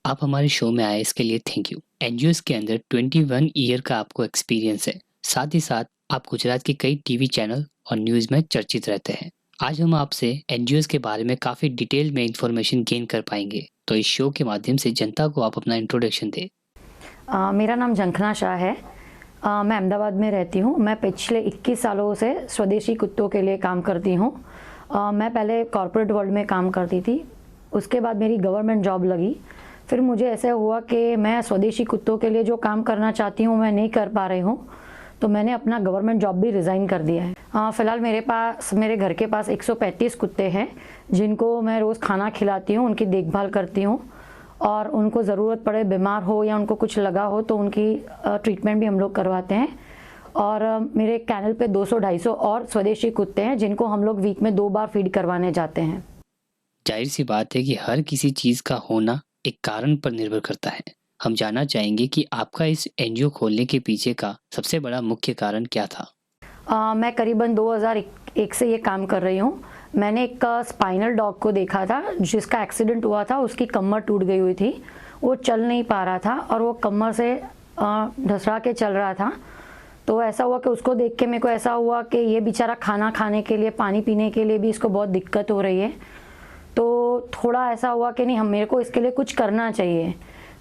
आप हमारे शो में आए इसके लिए थैंक यू। एनजीओस के अंदर 21 ईयर का आपको एक्सपीरियंस है। साथ ही साथ आप गुजरात के कई टीवी चैनल और न्यूज़ में चर्चित रहते हैं। आज हम आपसे एनजीओस के बारे में काफ़ी डिटेल में इंफॉर्मेशन गेन कर पाएंगे। तो इस शो के माध्यम से जनता को आप अपना इंट्रोडक्शन दें। मेरा नाम झंखना शाह है। मैं अहमदाबाद में रहती हूँ। मैं पिछले 21 सालों से स्वदेशी कुत्तों के लिए काम करती हूँ। मैं पहले कॉर्पोरेट वर्ल्ड में काम करती थी, उसके बाद मेरी गवर्नमेंट जॉब लगी। फिर मुझे ऐसे हुआ कि मैं स्वदेशी कुत्तों के लिए जो काम करना चाहती हूँ मैं नहीं कर पा रही हूँ, तो मैंने अपना गवर्नमेंट जॉब भी रिज़ाइन कर दिया है। फ़िलहाल मेरे घर के पास 135 कुत्ते हैं जिनको मैं रोज़ खाना खिलाती हूँ, उनकी देखभाल करती हूँ और उनको ज़रूरत पड़े, बीमार हो या उनको कुछ लगा हो तो उनकी ट्रीटमेंट भी हम लोग करवाते हैं। और मेरे कैनल पे 200-250 और स्वदेशी कुत्ते हैं जिनको हम लोग वीक में 2 बार फीड करवाने जाते हैं। जाहिर सी बात है कि हर किसी चीज़ का होना एक कारण पर निर्भर करता है। हम जानना चाहेंगे कि आपका इस एनजीओ खोलने के पीछे का सबसे बड़ा मुख्य कारण क्या था? मैं करीबन 2001 से ये काम कर रही हूँ। मैंने एक स्पाइनल डॉग को देखा था जिसका एक्सीडेंट हुआ था, उसकी कमर टूट गई हुई थी, वो चल नहीं पा रहा था और वो कमर से ढसड़ा के चल रहा था। तो ऐसा हुआ कि उसको देख के मेरे को ऐसा हुआ कि ये बेचारा खाना खाने के लिए, पानी पीने के लिए भी इसको बहुत दिक्कत हो रही है। तो थोड़ा ऐसा हुआ कि नहीं, मेरे को इसके लिए कुछ करना चाहिए।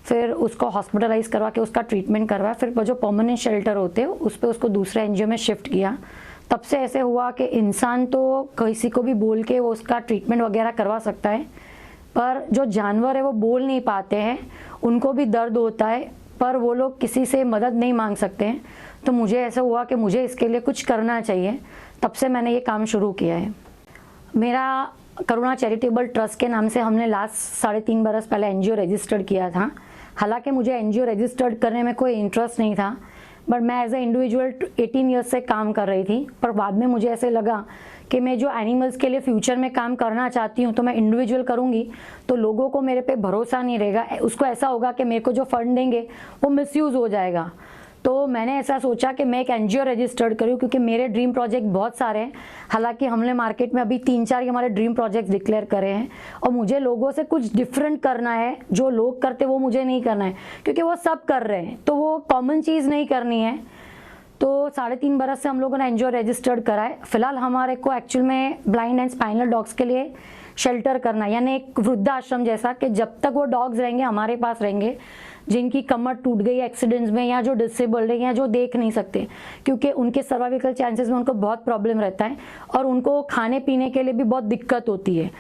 फिर उसको हॉस्पिटलाइज़ करवा के उसका ट्रीटमेंट करवाया। फिर जो परमानेंट शेल्टर होते हैं उस पर उसको दूसरे एनजीओ में शिफ्ट किया। तब से ऐसे हुआ कि इंसान तो किसी को भी बोल के वो उसका ट्रीटमेंट वगैरह करवा सकता है, पर जो जानवर है वो बोल नहीं पाते हैं, उनको भी दर्द होता है पर वो लोग किसी से मदद नहीं मांग सकते हैं। तो मुझे ऐसा हुआ कि मुझे इसके लिए कुछ करना चाहिए, तब से मैंने ये काम शुरू किया है। मेरा करुणा चैरिटेबल ट्रस्ट के नाम से हमने लास्ट 3.5 बरस पहले एनजीओ रजिस्टर्ड किया था। हालांकि मुझे एनजीओ रजिस्टर्ड करने में कोई इंटरेस्ट नहीं था, बट मैं एज ए इंडिविजुअल 18 ईयर्स से काम कर रही थी। पर बाद में मुझे ऐसे लगा कि मैं जो एनिमल्स के लिए फ्यूचर में काम करना चाहती हूँ तो मैं इंडिविजुअल करूँगी तो लोगों को मेरे पे भरोसा नहीं रहेगा। उसको ऐसा होगा कि मेरे को जो फंड देंगे वो मिसयूज़ हो जाएगा। तो मैंने ऐसा सोचा कि मैं एक एनजीओ रजिस्टर्ड करूँ, क्योंकि मेरे ड्रीम प्रोजेक्ट बहुत सारे हैं। हालांकि हमने मार्केट में अभी 3-4 हमारे ड्रीम प्रोजेक्ट्स डिक्लेयर करे हैं और मुझे लोगों से कुछ डिफरेंट करना है। जो लोग करते वो मुझे नहीं करना है, क्योंकि वो सब कर रहे हैं तो वो कॉमन चीज़ नहीं करनी है। तो 3.5 बरस से हम लोगों ने एनजीओ रजिस्टर्ड करा है। फिलहाल हमारे को एक्चुअल में ब्लाइंड एंड स्पाइनल डॉग्स के लिए शेल्टर करना है, यानी एक वृद्धाश्रम जैसा, कि जब तक वो डॉग्स रहेंगे हमारे पास रहेंगे जिनकी कमर टूट गई एक्सीडेंट्स में, या जो डिसेबल्ड है या जो देख नहीं सकते, क्योंकि उनके सर्वाइकल चांसेस में उनको बहुत प्रॉब्लम रहता है और उनको खाने पीने के लिए भी बहुत दिक्कत होती है।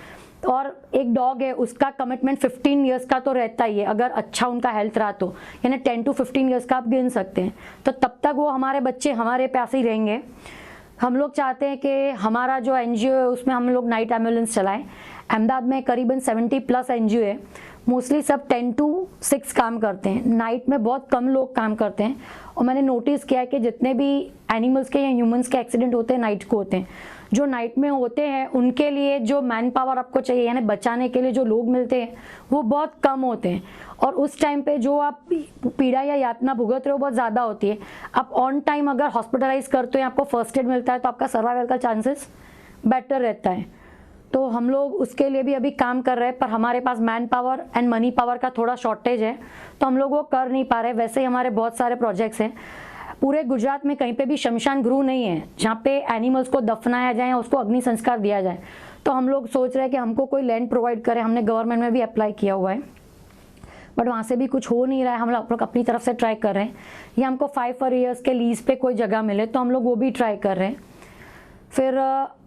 और एक डॉग है उसका कमिटमेंट 15 ईयर्स का तो रहता ही है, अगर अच्छा उनका हेल्थ रहा तो, यानी 10 to 15 ईयर्स का आप गिन सकते हैं। तो तब तक वो हमारे बच्चे हमारे पास ही रहेंगे। हम लोग चाहते हैं कि हमारा जो एनजीओ है उसमें हम लोग नाइट एम्बुलेंस चलाएं। अहमदाबाद में करीबन 70+ एनजीओ है, मोस्टली सब 10 to 6 काम करते हैं, नाइट में बहुत कम लोग काम करते हैं। और मैंने नोटिस किया है कि जितने भी एनिमल्स के या ह्यूमंस के एक्सीडेंट होते हैं नाइट को होते हैं। जो नाइट में होते हैं उनके लिए जो मैन पावर आपको चाहिए, यानी बचाने के लिए जो लोग मिलते हैं वो बहुत कम होते हैं, और उस टाइम पे जो आप पीड़ा या यातना भुगत रहे हो बहुत ज़्यादा होती है। आप ऑन टाइम अगर हॉस्पिटलाइज करते हो, आपको फर्स्ट एड मिलता है तो आपका सर्वाइवल का चांसेस बेटर रहता है। तो हम लोग उसके लिए भी अभी काम कर रहे हैं, पर हमारे पास man power and money power का थोड़ा शॉर्टेज है तो हम लोग वो कर नहीं पा रहे। वैसे ही हमारे बहुत सारे प्रोजेक्ट्स हैं। पूरे गुजरात में कहीं पे भी शमशान गृह नहीं है जहाँ पे एनिमल्स को दफनाया जाए या उसको अग्नि संस्कार दिया जाए। तो हम लोग सोच रहे हैं कि हमको कोई लैंड प्रोवाइड करे। हमने गवर्नमेंट में भी अप्लाई किया हुआ है, बट वहाँ से भी कुछ हो नहीं रहा है। हम लोग अपनी तरफ से ट्राई कर रहे हैं, या हमको 5 ईयर्स के लीज पे कोई जगह मिले तो हम लोग वो भी ट्राई कर रहे हैं। फिर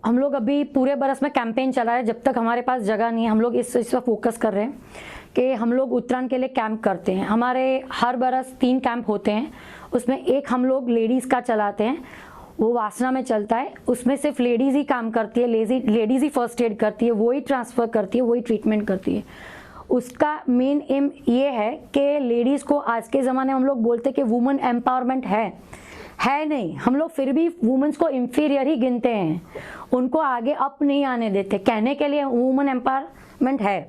हम लोग अभी पूरे बरस में कैंपेन चला रहे हैं। जब तक हमारे पास जगह नहीं है हम लोग इस पर फोकस कर रहे हैं कि हम लोग उत्तरायण के लिए कैंप करते हैं। हमारे हर बरस 3 कैंप होते हैं, उसमें एक हम लोग लेडीज़ का चलाते हैं, वो वासना में चलता है। उसमें सिर्फ लेडीज़ ही काम करती है, लेडीज़ ही फर्स्ट एड करती है, वही ट्रांसफ़र करती है, वही ट्रीटमेंट करती है। उसका मेन एम ये है कि लेडीज़ को, आज के ज़माने में हम लोग बोलते हैं कि वुमेन एम्पावरमेंट है नहीं, हम लोग फिर भी वुमेन्स को इंफीरियर ही गिनते हैं, उनको आगे अप नहीं आने देते। कहने के लिए वुमेन एम्पावरमेंट है।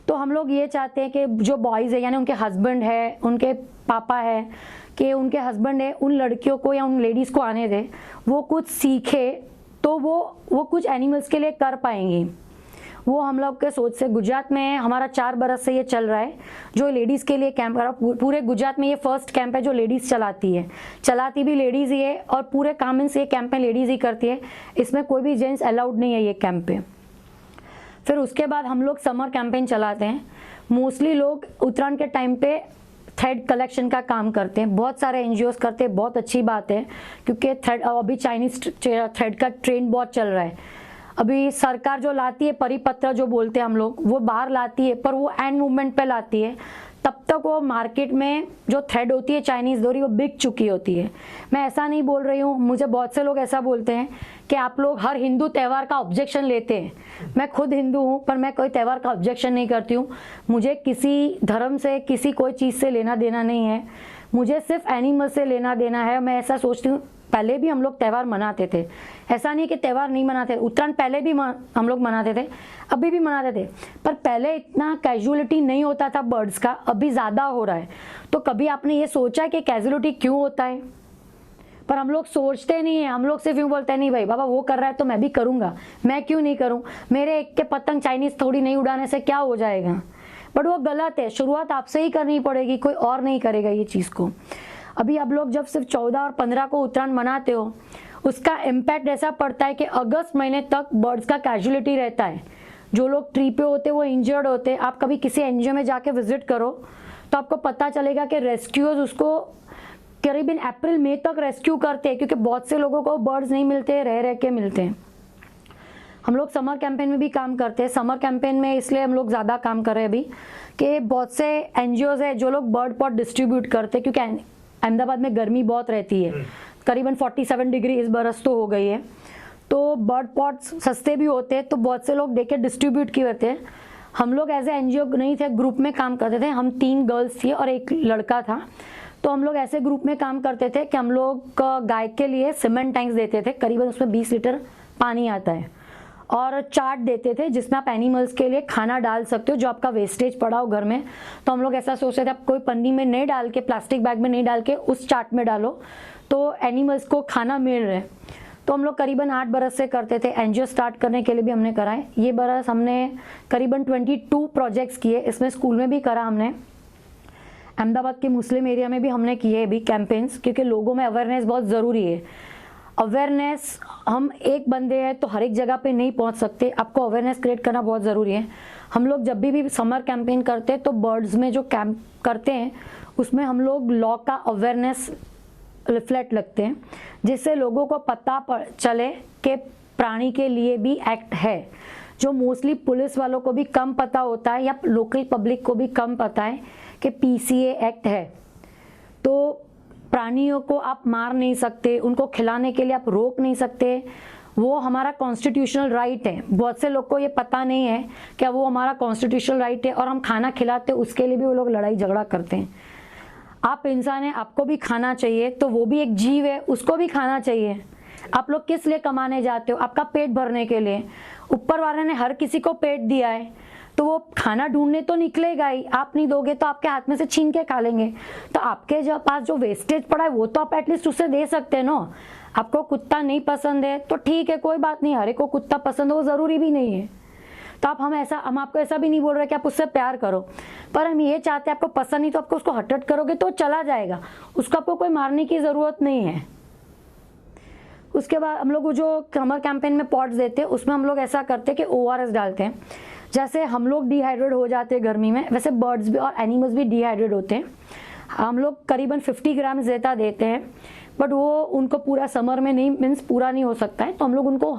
तो हम लोग ये चाहते हैं कि जो बॉयज़ है, यानी उनके हस्बैंड है, उनके पापा है, कि उनके हस्बैंड है, उन लड़कियों को या उन लेडीज़ को आने दे, वो कुछ सीखे तो वो कुछ एनिमल्स के लिए कर पाएंगी। वो हम लोग के सोच से गुजरात में हमारा 4 बरस से ये चल रहा है, जो लेडीज़ के लिए कैंप है। पूरे गुजरात में ये फर्स्ट कैंप है जो लेडीज़ चलाती है, चलाती भी लेडीज़ ही है, और पूरे कामेंस ये कैंप में लेडीज़ ही करती है, इसमें कोई भी जेंट्स अलाउड नहीं है ये कैंप पे। फिर उसके बाद हम लोग समर कैंपेन चलाते हैं। मोस्टली लोग उत्तरायण के टाइम पे थ्रेड कलेक्शन का काम करते हैं, बहुत सारे एनजीओज करते हैं, बहुत अच्छी बात है, क्योंकि थ्रेड अभी चाइनीज थ्रेड का ट्रेंड बहुत चल रहा है। अभी सरकार जो लाती है परिपत्र जो बोलते हैं हम लोग, वो बाहर लाती है, पर वो एंड मूवमेंट पे लाती है, तब तक वो मार्केट में जो थ्रेड होती है चाइनीज़ डोरी वो बिक चुकी होती है। मैं ऐसा नहीं बोल रही हूँ, मुझे बहुत से लोग ऐसा बोलते हैं कि आप लोग हर हिंदू त्यौहार का ऑब्जेक्शन लेते हैं। मैं खुद हिंदू हूँ, पर मैं कोई त्यौहार का ऑब्जेक्शन नहीं करती हूँ। मुझे किसी धर्म से, किसी कोई चीज़ से लेना देना नहीं है, मुझे सिर्फ एनिमल से लेना देना है। मैं ऐसा सोचती हूँ, पहले भी हम लोग त्यौहार मनाते थे, ऐसा नहीं कि त्यौहार नहीं मनाते। उत्तरायण पहले भी हम लोग मनाते थे, अभी भी मनाते थे, पर पहले इतना कैजुअलिटी नहीं होता था बर्ड्स का, अभी ज़्यादा हो रहा है। तो कभी आपने ये सोचा है कि कैजुअलिटी क्यों होता है? पर हम लोग सोचते नहीं है, हम लोग सिर्फ यूँ बोलते हैं नहीं भाई बाबा वो कर रहा है तो मैं भी करूँगा, मैं क्यों नहीं करूँ, मेरे एक के पतंग चाइनीज़ थोड़ी नहीं उड़ाने से क्या हो जाएगा। बट वो गलत है, शुरुआत आपसे ही करनी पड़ेगी, कोई और नहीं करेगा ये चीज़ को। अभी आप लोग जब सिर्फ 14 और 15 को उत्तरायण मनाते हो, उसका इम्पैक्ट ऐसा पड़ता है कि अगस्त महीने तक बर्ड्स का कैजुअलिटी रहता है। जो लोग ट्री पे होते वो इंजर्ड होते। आप कभी किसी एनजीओ में जाके विजिट करो तो आपको पता चलेगा कि रेस्क्यूअर्स उसको करीबन अप्रैल मई तक रेस्क्यू करते हैं, क्योंकि बहुत से लोगों को बर्ड्स नहीं मिलते, रह रह के मिलते हैं। हम लोग समर कैंपेन में भी काम करते हैं। समर कैंपेन में इसलिए हम लोग ज़्यादा काम कर रहे हैं अभी कि बहुत से एनजीओज है जो लोग बर्ड पॉट डिस्ट्रीब्यूट करते हैं, क्योंकि अहमदाबाद में गर्मी बहुत रहती है, करीबन 47 डिग्री इस बरस तो हो गई है। तो बर्ड पॉट्स सस्ते भी होते हैं, तो बहुत से लोग देके डिस्ट्रीब्यूट किए होते हैं। हम लोग एज ए एनजीओ नहीं थे, ग्रुप में काम करते थे। हम 3 गर्ल्स थी और एक लड़का था। तो हम लोग ऐसे ग्रुप में काम करते थे कि हम लोग गाय के लिए सीमेंट टैंक्स देते थे, करीबन उसमें 20 लीटर पानी आता है, और चार्ट देते थे जिसमें आप एनिमल्स के लिए खाना डाल सकते हो जो आपका वेस्टेज पड़ा हो घर में। तो हम लोग ऐसा सोचते थे आप कोई पन्नी में नहीं डाल के, प्लास्टिक बैग में नहीं डाल के उस चार्ट में डालो तो एनिमल्स को खाना मिल रहा है। तो हम लोग करीबन 8 बरस से करते थे। एनजीओ स्टार्ट करने के लिए भी हमने कराए। ये बरस हमने करीबन 22 प्रोजेक्ट्स किए। इसमें स्कूल में भी करा हमने, अहमदाबाद के मुस्लिम एरिया में भी हमने किए भी कैंपेन्स, क्योंकि लोगों में अवेयरनेस बहुत ज़रूरी है। अवेयरनेस, हम एक बंदे हैं तो हर एक जगह पे नहीं पहुंच सकते, आपको अवेयरनेस क्रिएट करना बहुत ज़रूरी है। हम लोग जब भी समर कैंपेन करते हैं तो बर्ड्स में जो कैंप करते हैं उसमें हम लोग लॉ का अवेयरनेस लिफलेट लगते हैं, जिससे लोगों को पता चले कि प्राणी के लिए भी एक्ट है, जो मोस्टली पुलिस वालों को भी कम पता होता है या लोकल पब्लिक को भी कम पता है कि पीसीए एक्ट है। तो प्राणियों को आप मार नहीं सकते, उनको खिलाने के लिए आप रोक नहीं सकते, वो हमारा कॉन्स्टिट्यूशनल राइट है। बहुत से लोग को ये पता नहीं है कि वो हमारा कॉन्स्टिट्यूशनल राइट है, और हम खाना खिलाते उसके लिए भी वो लोग लड़ाई झगड़ा करते हैं। आप इंसान हैं, आपको भी खाना चाहिए, तो वो भी एक जीव है, उसको भी खाना चाहिए। आप लोग किस लिए कमाने जाते हो? आपका पेट भरने के लिए। ऊपर वाले ने हर किसी को पेट दिया है, तो वो खाना ढूंढने तो निकलेगा ही। आप नहीं दोगे तो आपके हाथ में से छीन के खा लेंगे। तो आपके पास जो वेस्टेज पड़ा है वो तो आप एटलीस्ट उसे दे सकते हैं ना। आपको कुत्ता नहीं पसंद है तो ठीक है, कोई बात नहीं, हर एक को कुत्ता पसंद है वो ज़रूरी भी नहीं है। तो हम आपको ऐसा भी नहीं बोल रहे कि आप उससे प्यार करो, पर हम ये चाहते हैं आपको पसंद नहीं तो आपको उसको हट करोगे तो चला जाएगा, उसको आपको कोई मारने की ज़रूरत नहीं है। उसके बाद हम लोग जो समर कैंपेन में पॉट्स देते हैं उसमें हम लोग ऐसा करते हैं कि ORS डालते हैं। जैसे हम लोग डिहाइड्रेट हो जाते हैं गर्मी में, वैसे बर्ड्स भी और एनिमल्स भी डिहाइड्रेट होते हैं। हम लोग करीबन 50 ग्राम ज़ेता देते हैं, बट वो उनको पूरा समर में नहीं, मीन्स पूरा नहीं हो सकता है, तो हम लोग उनको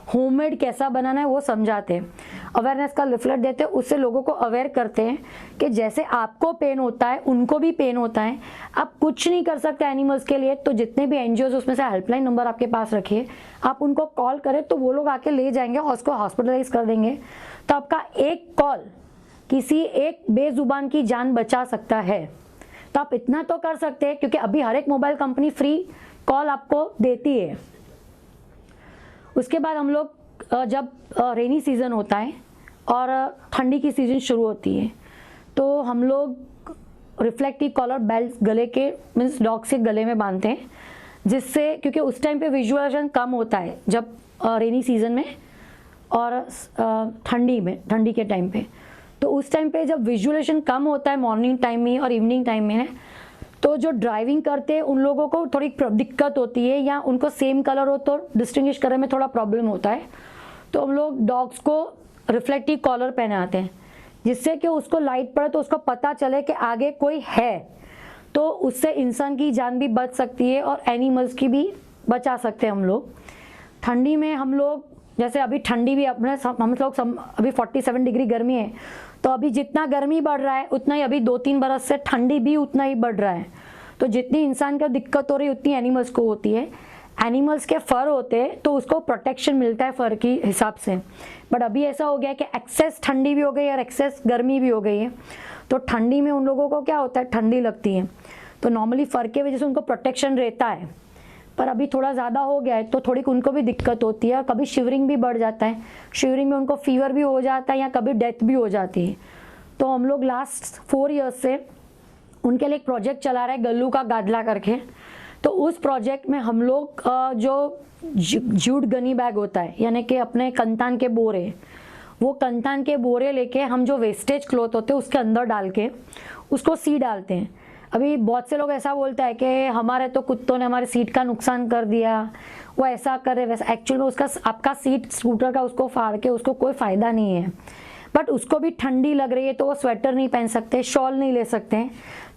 होममेड कैसा बनाना है वो समझाते हैं। अवेयरनेस का लिफलेट देते हैं, उससे लोगों को अवेयर करते हैं कि जैसे आपको पेन होता है उनको भी पेन होता है। आप कुछ नहीं कर सकते एनिमल्स के लिए, तो जितने भी एनजीओज उसमें से हेल्पलाइन नंबर आपके पास रखिए, आप उनको कॉल करें तो वो लोग आके ले जाएंगे और उसको हॉस्पिटलाइज कर देंगे। तो आपका एक कॉल किसी एक बेजुबान की जान बचा सकता है। तो आप इतना तो कर सकते हैं, क्योंकि अभी हर एक मोबाइल कंपनी फ्री कॉल आपको देती है। उसके बाद हम लोग जब रेनी सीज़न होता है और ठंडी की सीज़न शुरू होती है तो हम लोग रिफ्लेक्टिव कॉलर बेल्ट गले के, मीन्स डॉग के गले में बांधते हैं, जिससे, क्योंकि उस टाइम पे विजुअलाइजेशन कम होता है जब रेनी सीज़न में, और ठंडी के टाइम पे। तो उस टाइम पे जब विजुअलाइजेशन कम होता है मॉर्निंग टाइम में और इवनिंग टाइम में, तो जो ड्राइविंग करते हैं उन लोगों को थोड़ी दिक्कत होती है, या उनको सेम कलर हो तो डिस्टिंग्विश करने में थोड़ा प्रॉब्लम होता है। तो हम लोग डॉग्स को रिफ्लेक्टिव कॉलर पहनाते हैं, जिससे कि उसको लाइट पड़े तो उसको पता चले कि आगे कोई है, तो उससे इंसान की जान भी बच सकती है और एनिमल्स की भी बचा सकते हैं हम लोग। ठंडी में हम लोग, जैसे अभी ठंडी भी हम लोग अभी 47 डिग्री गर्मी है, तो अभी जितना गर्मी बढ़ रहा है उतना ही अभी 2-3 बरस से ठंडी भी उतना ही बढ़ रहा है। तो जितनी इंसान को दिक्कत हो रही है उतनी एनिमल्स को होती है। एनिमल्स के फर होते हैं तो उसको प्रोटेक्शन मिलता है फर की हिसाब से, बट अभी ऐसा हो गया है कि एक्सेस ठंडी भी हो गई और एक्सेस गर्मी भी हो गई है। तो ठंडी में उन लोगों को क्या होता है, ठंडी लगती है, तो नॉर्मली फर के वजह से उनको प्रोटेक्शन रहता है, पर अभी थोड़ा ज़्यादा हो गया है तो थोड़ी उनको भी दिक्कत होती है और कभी शिवरिंग भी बढ़ जाता है। शिवरिंग में उनको फीवर भी हो जाता है या कभी डेथ भी हो जाती है। तो हम लोग लास्ट 4 ईयर्स से उनके लिए एक प्रोजेक्ट चला रहे हैं, गल्लू का गादला करके। तो उस प्रोजेक्ट में हम लोग जो जूट गनी बैग होता है, यानी कि अपने कंतान के बोरे, वो कंतान के बोरे लेके हम जो वेस्टेज क्लॉथ होते हैं उसके अंदर डाल के उसको सी डालते हैं। अभी बहुत से लोग ऐसा बोलते हैं कि हमारे तो कुत्तों ने हमारे सीट का नुकसान कर दिया, वो ऐसा कर रहे वैसा। एक्चुअल में उसका आपका सीट स्कूटर का उसको फाड़ के उसको कोई फ़ायदा नहीं है, बट उसको भी ठंडी लग रही है तो वो स्वेटर नहीं पहन सकते, शॉल नहीं ले सकते हैं,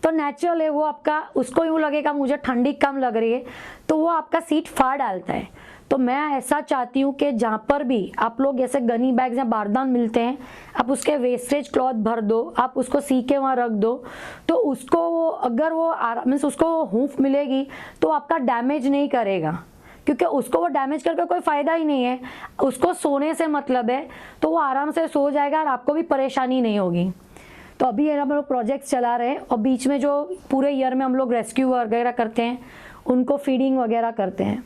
तो नेचुरल है वो आपका, उसको यूँ लगेगा मुझे ठंडी कम लग रही है तो वो आपका सीट फाड़ डालता है। तो मैं ऐसा चाहती हूँ कि जहाँ पर भी आप लोग ऐसे गनी बैग्स या बारदान मिलते हैं, आप उसके वेस्टेज क्लॉथ भर दो, आप उसको सी के वहाँ रख दो, तो उसको अगर वो मीन्स उसको हूफ मिलेगी तो आपका डैमेज नहीं करेगा, क्योंकि उसको वो डैमेज करके कोई फ़ायदा ही नहीं है। उसको सोने से मतलब है, तो वो आराम से सो जाएगा और आपको भी परेशानी नहीं होगी। तो अभी हम लोग प्रोजेक्ट चला रहे हैं और बीच में जो पूरे ईयर में हम लोग रेस्क्यू वगैरह करते हैं, उनको फीडिंग वगैरह करते हैं।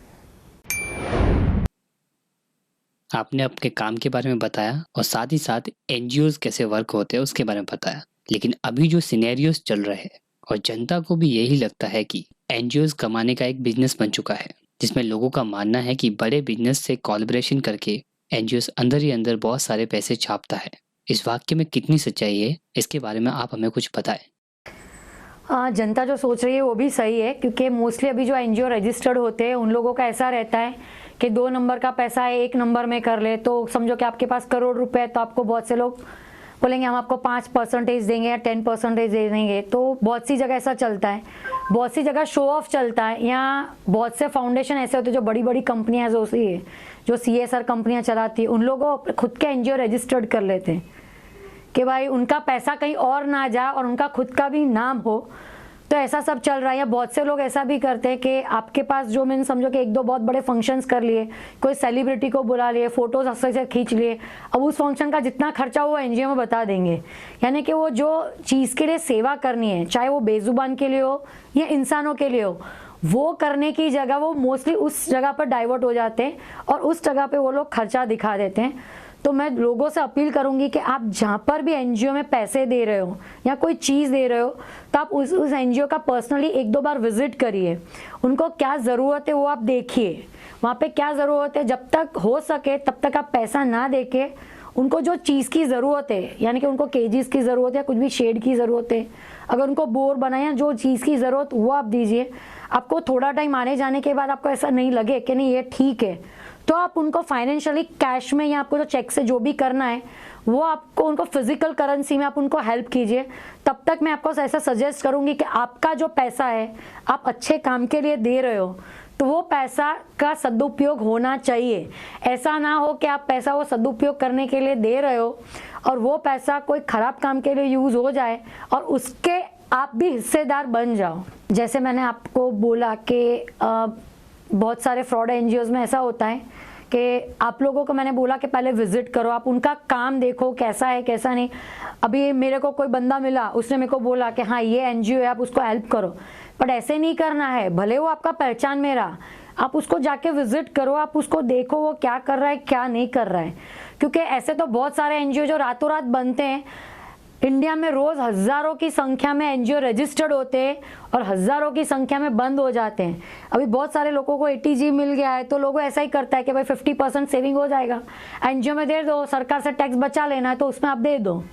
आपने अपने काम के बारे में बताया और साथ ही साथ एनजीओज कैसे वर्क होते हैं उसके बारे में बताया, लेकिन अभी जो सिनेरियोज चल रहे हैं और जनता को भी यही लगता है कि एनजीओज कमाने का एक बिजनेस बन चुका है, जिसमें लोगों का मानना है कि बड़े बिजनेस से कोलैबोरेशन करके एनजीओज अंदर ही अंदर बहुत सारे पैसे छापता है। इस वाक्य में कितनी सच्चाई है, इसके बारे में आप हमें कुछ बताएं। जनता जो सोच रही है वो भी सही है, क्योंकि मोस्टली अभी जो एनजीओ रजिस्टर्ड होते हैं उन लोगों का ऐसा रहता है कि 2 नंबर का पैसा है 1 नंबर में कर ले, तो समझो कि आपके पास करोड़ रुपए है, तो आपको बहुत से लोग बोलेंगे हम आपको 5% देंगे या 10% दे देंगे। तो बहुत सी जगह ऐसा चलता है, बहुत सी जगह शो ऑफ चलता है, या बहुत से फाउंडेशन ऐसे होते हैं जो बड़ी बड़ी कंपनियां जो CSR कंपनियां चलाती है, उन लोगों खुद के एनजीओ रजिस्टर्ड कर लेते हैं कि भाई उनका पैसा कहीं और ना जाए और उनका खुद का भी नाम हो। तो ऐसा सब चल रहा है। या बहुत से लोग ऐसा भी करते हैं कि आपके पास जो मैंने समझो कि 1-2 बहुत बड़े फंक्शंस कर लिए, कोई सेलिब्रिटी को बुला लिए, फोटोज अच्छे से खींच लिए, अब उस फंक्शन का जितना खर्चा वो एनजीओ में बता देंगे। यानी कि वो जो चीज़ के लिए सेवा करनी है, चाहे वो बेजुबान के लिए हो या इंसानों के लिए हो, वो करने की जगह वो मोस्टली उस जगह पर डाइवर्ट हो जाते हैं और उस जगह पे वो लोग खर्चा दिखा देते हैं। तो मैं लोगों से अपील करूंगी कि आप जहाँ पर भी एनजीओ में पैसे दे रहे हो या कोई चीज़ दे रहे हो, तो आप उस एनजीओ का पर्सनली 1-2 बार विजिट करिए। उनको क्या ज़रूरत है वो आप देखिए, वहाँ पे क्या ज़रूरत है। जब तक हो सके तब तक आप पैसा ना देके उनको जो चीज़ की ज़रूरत है, यानी कि उनको केजीज की ज़रूरत है, कुछ भी शेड की ज़रूरत है, अगर उनको बोर बनाया जो चीज़ की ज़रूरत वो आप दीजिए। आपको थोड़ा टाइम आने जाने के बाद आपको ऐसा नहीं लगे कि नहीं ये ठीक है, तो आप उनको फाइनेंशियली कैश में या आपको जो चेक से जो भी करना है वो आपको उनको फिजिकल करेंसी में आप उनको हेल्प कीजिए। तब तक मैं आपको ऐसा सजेस्ट करूंगी कि आपका जो पैसा है आप अच्छे काम के लिए दे रहे हो, तो वो पैसा का सदुपयोग होना चाहिए। ऐसा ना हो कि आप पैसा वो सदुपयोग करने के लिए दे रहे हो और वो पैसा कोई ख़राब काम के लिए यूज़ हो जाए और उसके आप भी हिस्सेदार बन जाओ। जैसे मैंने आपको बोला कि बहुत सारे फ्रॉड एनजीओज में ऐसा होता है कि आप लोगों को मैंने बोला कि पहले विजिट करो, आप उनका काम देखो कैसा है कैसा नहीं। अभी मेरे को कोई बंदा मिला, उसने मेरे को बोला कि हाँ ये एनजीओ है, आप उसको हेल्प करो, बट ऐसे नहीं करना है। भले वो आपका पहचान में रहा, आप उसको जाके विजिट करो, आप उसको देखो वो क्या कर रहा है क्या नहीं कर रहा है। क्योंकि ऐसे तो बहुत सारे एनजीओ जो रातों रात बनते हैं, इंडिया में रोज हजारों की संख्या में एनजीओ रजिस्टर्ड होते हैं और हजारों की संख्या में बंद हो जाते हैं। अभी बहुत सारे लोगों को एटीजी मिल गया है तो लोगों ऐसा ही करता है कि भाई 50% सेविंग हो जाएगा, एनजीओ में दे दो, सरकार से टैक्स बचा लेना है तो उसमें आप दे दो।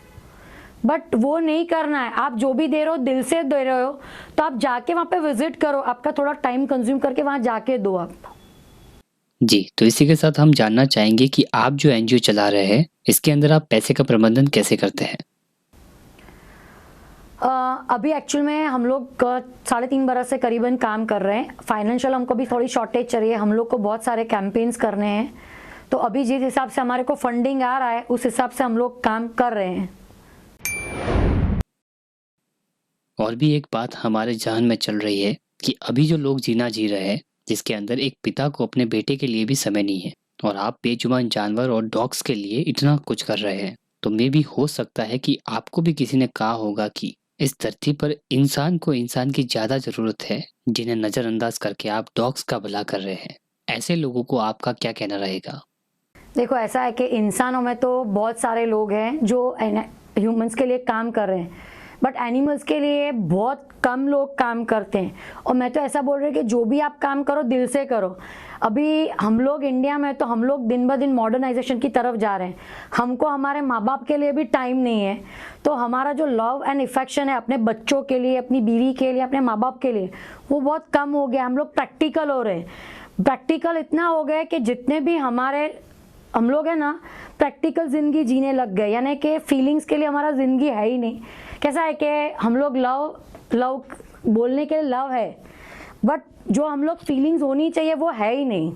बट वो नहीं करना है। आप जो भी दे रहे हो दिल से दे रहे हो तो आप जाके वहाँ पे विजिट करो, आपका थोड़ा टाइम कंज्यूम करके वहाँ जाके दो आप। जी, तो इसी के साथ हम जानना चाहेंगे कि आप जो एनजीओ चला रहे हैं इसके अंदर आप पैसे का प्रबंधन कैसे करते हैं? अभी एक्चुअल में हम लोग 3.5 बरस से करीबन काम कर रहे हैं। फाइनेंशियल हमको भी थोड़ी शॉर्टेज चाहिए, हम लोग को बहुत सारे कैंपेन्स करने हैं, तो अभी जिस हिसाब से हमारे को फंडिंग आ रहा है उस हिसाब से हम लोग काम कर रहे हैं। और भी एक बात हमारे जहन में चल रही है कि अभी जो लोग जीना जी रहे हैं जिसके अंदर एक पिता को अपने बेटे के लिए भी समय नहीं है और आप बेजुबान जानवर और डॉग्स के लिए इतना कुछ कर रहे हैं, तो मे भी हो सकता है कि आपको भी किसी ने कहा होगा कि इस धरती पर इंसान को इंसान की ज़्यादा ज़रूरत है, जिन्हें नज़रअंदाज करके आप डॉग्स का भला कर रहे हैं। ऐसे लोगों को आपका क्या कहना रहेगा? देखो ऐसा है कि इंसानों में तो बहुत सारे लोग हैं जो ह्यूमंस के लिए काम कर रहे हैं, बट एनिमल्स के लिए बहुत कम लोग काम करते हैं। और मैं तो ऐसा बोल रही हूँ कि जो भी आप काम करो दिल से करो। अभी हम लोग इंडिया में तो हम लोग दिन ब दिन मॉडर्नाइजेशन की तरफ जा रहे हैं, हमको हमारे माँ बाप के लिए भी टाइम नहीं है, तो हमारा जो लव एंड इफेक्शन है अपने बच्चों के लिए, अपनी बीवी के लिए, अपने माँ बाप के लिए, वो बहुत कम हो गया। हम लोग प्रैक्टिकल हो रहे हैं, प्रैक्टिकल इतना हो गया कि जितने भी हम लोग है ना प्रैक्टिकल ज़िंदगी जीने लग गए, यानी कि फीलिंग्स के लिए हमारा ज़िंदगी है ही नहीं। कैसा है कि हम लोग लव बोलने के लिए लव है, बट जो हम लोग फीलिंग्स होनी चाहिए वो है ही नहीं।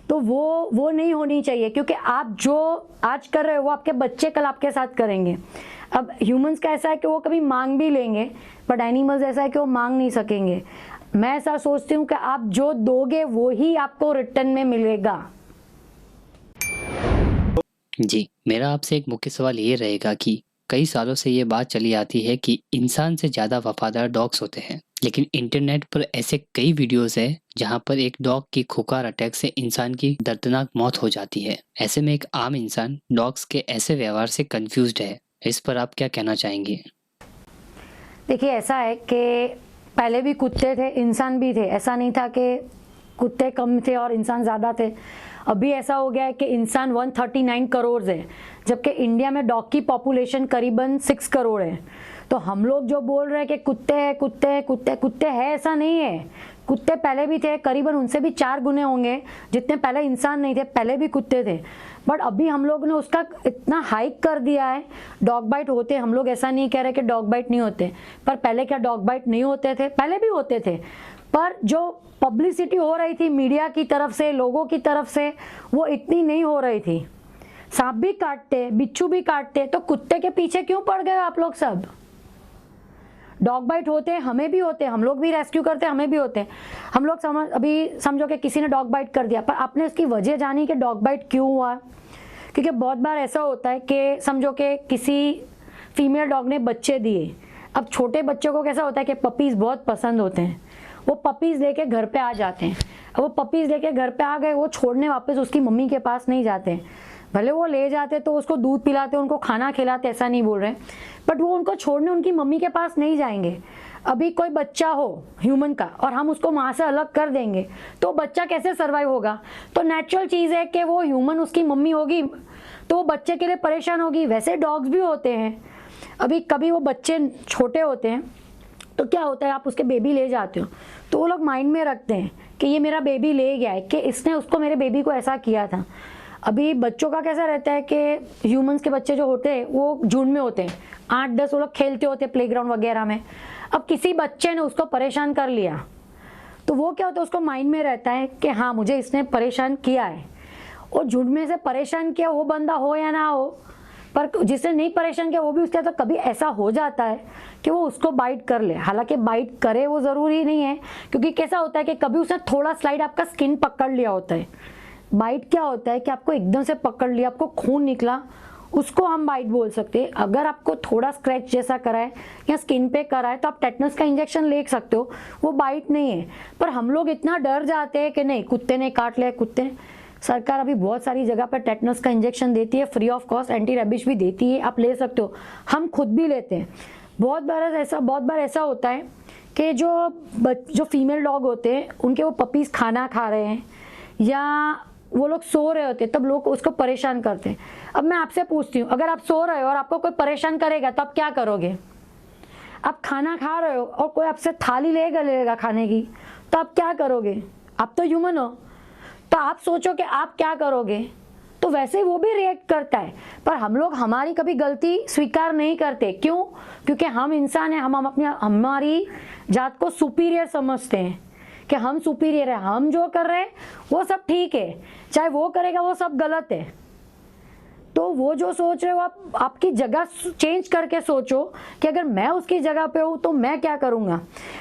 तो वो नहीं होनी चाहिए, क्योंकि आप जो आज कर रहे हो वो आपके बच्चे कल आपके साथ करेंगे। अब ह्यूमंस का ऐसा है कि वो कभी मांग भी लेंगे, बट एनिमल्स ऐसा है कि वो मांग नहीं सकेंगे। मैं ऐसा सोचती हूँ कि आप जो दोगे वो ही आपको रिटर्न में मिलेगा। जी, मेरा आपसे एक मुख्य सवाल ये रहेगा कि कई सालों से ये बात चली आती है कि इंसान से ज़्यादा वफादार डॉग्स होते हैं, लेकिन इंटरनेट पर ऐसे कई वीडियोस हैं जहां पर एक डॉग की खुखार अटैक से इंसान की दर्दनाक मौत हो जाती है। ऐसे में एक आम इंसान डॉग्स के ऐसे व्यवहार से कंफ्यूज्ड है। इस पर आप क्या कहना चाहेंगे? देखिए ऐसा है कि पहले भी कुत्ते थे, इंसान भी थे। ऐसा नहीं था कि कुत्ते कम थे और इंसान ज़्यादा थे। अभी ऐसा हो गया है कि इंसान 139 करोड़ है, जबकि इंडिया में डॉग की पॉपुलेशन करीबन 6 करोड़ है। तो हम लोग जो बोल रहे हैं कि कुत्ते हैं कुत्ते हैं कुत्ते कुत्ते है, ऐसा नहीं है। कुत्ते पहले भी थे, करीबन उनसे भी 4 गुने होंगे जितने पहले इंसान नहीं थे, पहले भी कुत्ते थे। बट अभी हम लोग ने उसका इतना हाइक कर दिया है। डॉग बाइट होते, हम लोग ऐसा नहीं कह रहे कि डॉग बाइट नहीं होते, पर पहले क्या डॉग बाइट नहीं होते थे? पहले भी होते थे, पर जो पब्लिसिटी हो रही थी मीडिया की तरफ से, लोगों की तरफ से, वो इतनी नहीं हो रही थी। सांप भी काटते, बिच्छू भी काटते, तो कुत्ते के पीछे क्यों पड़ गए आप लोग सब? डॉग बाइट होते हैं, हमें भी होते हैं, हम लोग भी रेस्क्यू करते हैं, हमें भी होते हैं। हम लोग अभी समझो कि किसी ने डॉग बाइट कर दिया, पर आपने उसकी वजह जानी कि डॉग बाइट क्यों हुआ। क्योंकि बहुत बार ऐसा होता है कि समझो कि किसी फीमेल डॉग ने बच्चे दिए। अब छोटे बच्चों को कैसा होता है कि पपीज़ बहुत पसंद होते हैं, वो पपीज़ लेके घर पे आ जाते हैं। अब वो पपीज़ लेके घर पे आ गए, वो छोड़ने वापस उसकी मम्मी के पास नहीं जाते हैं। भले वो ले जाते तो उसको दूध पिलाते, उनको खाना खिलाते, ऐसा नहीं बोल रहे, बट वो उनको छोड़ने उनकी मम्मी के पास नहीं जाएंगे। अभी कोई बच्चा हो ह्यूमन का और हम उसको माँ से अलग कर देंगे तो बच्चा कैसे सर्वाइव होगा? तो नेचुरल चीज़ है कि वो ह्यूमन उसकी मम्मी होगी तो वो बच्चे के लिए परेशान होगी। वैसे डॉग्स भी होते हैं, अभी कभी वो बच्चे छोटे होते हैं तो क्या होता है, आप उसके बेबी ले जाते हो तो वो लोग माइंड में रखते हैं कि ये मेरा बेबी ले गया है, कि इसने उसको मेरे बेबी को ऐसा किया था। अभी बच्चों का कैसा रहता है कि ह्यूमंस के बच्चे जो होते हैं वो झुंड में होते हैं, 8-10 वो लोग खेलते होते हैं प्लेग्राउंड वगैरह में। अब किसी बच्चे ने उसको परेशान कर लिया तो वो क्या होता है, उसको माइंड में रहता है कि हाँ मुझे इसने परेशान किया है। और झुंड में से परेशान किया वो बंदा हो या ना हो, पर जिसने नहीं परेशान किया वो भी उसके तो कभी ऐसा हो जाता है कि वो उसको बाइट कर ले। हालांकि बाइट करे वो ज़रूरी नहीं है, क्योंकि कैसा होता है कि कभी उसने थोड़ा स्लाइड आपका स्किन पकड़ लिया होता है। बाइट क्या होता है कि आपको एकदम से पकड़ लिया, आपको खून निकला, उसको हम बाइट बोल सकते हैं। अगर आपको थोड़ा स्क्रैच जैसा करा है या स्किन पे करा है तो आप टेटनस का इंजेक्शन ले सकते हो, वो बाइट नहीं है। पर हम लोग इतना डर जाते हैं कि नहीं कुत्ते ने काट लिया, कुत्ते ने, सरकार अभी बहुत सारी जगह पर टेटनस का इंजेक्शन देती है, फ्री ऑफ कॉस्ट एंटी रेबिश भी देती है, आप ले सकते हो, हम खुद भी लेते हैं। बहुत बार ऐसा होता है कि जो फीमेल डॉग होते हैं उनके वो पपीज़ खाना खा रहे हैं या वो लोग सो रहे होते हैं, तब लोग उसको परेशान करते हैं। अब मैं आपसे पूछती हूँ, अगर आप सो रहे हो और आपको कोई परेशान करेगा तो आप क्या करोगे? आप खाना खा रहे हो और कोई आपसे थाली लेगा खाने की, तो आप क्या करोगे? आप तो ह्यूमन हो, तो आप सोचो कि आप क्या करोगे। तो वैसे ही वो भी रिएक्ट करता है, पर हम लोग हमारी कभी गलती स्वीकार नहीं करते। क्यों? क्योंकि हम इंसान हैं, हमारी जात को सुपीरियर समझते हैं कि हम सुपीरियर है, हम जो कर रहे हैं वो सब ठीक है, चाहे वो करेगा वो सब गलत है। तो वो जो सोच रहे हो आप आपकी जगह चेंज करके सोचो कि अगर मैं उसकी जगह पे हूँ तो मैं क्या करूँगा।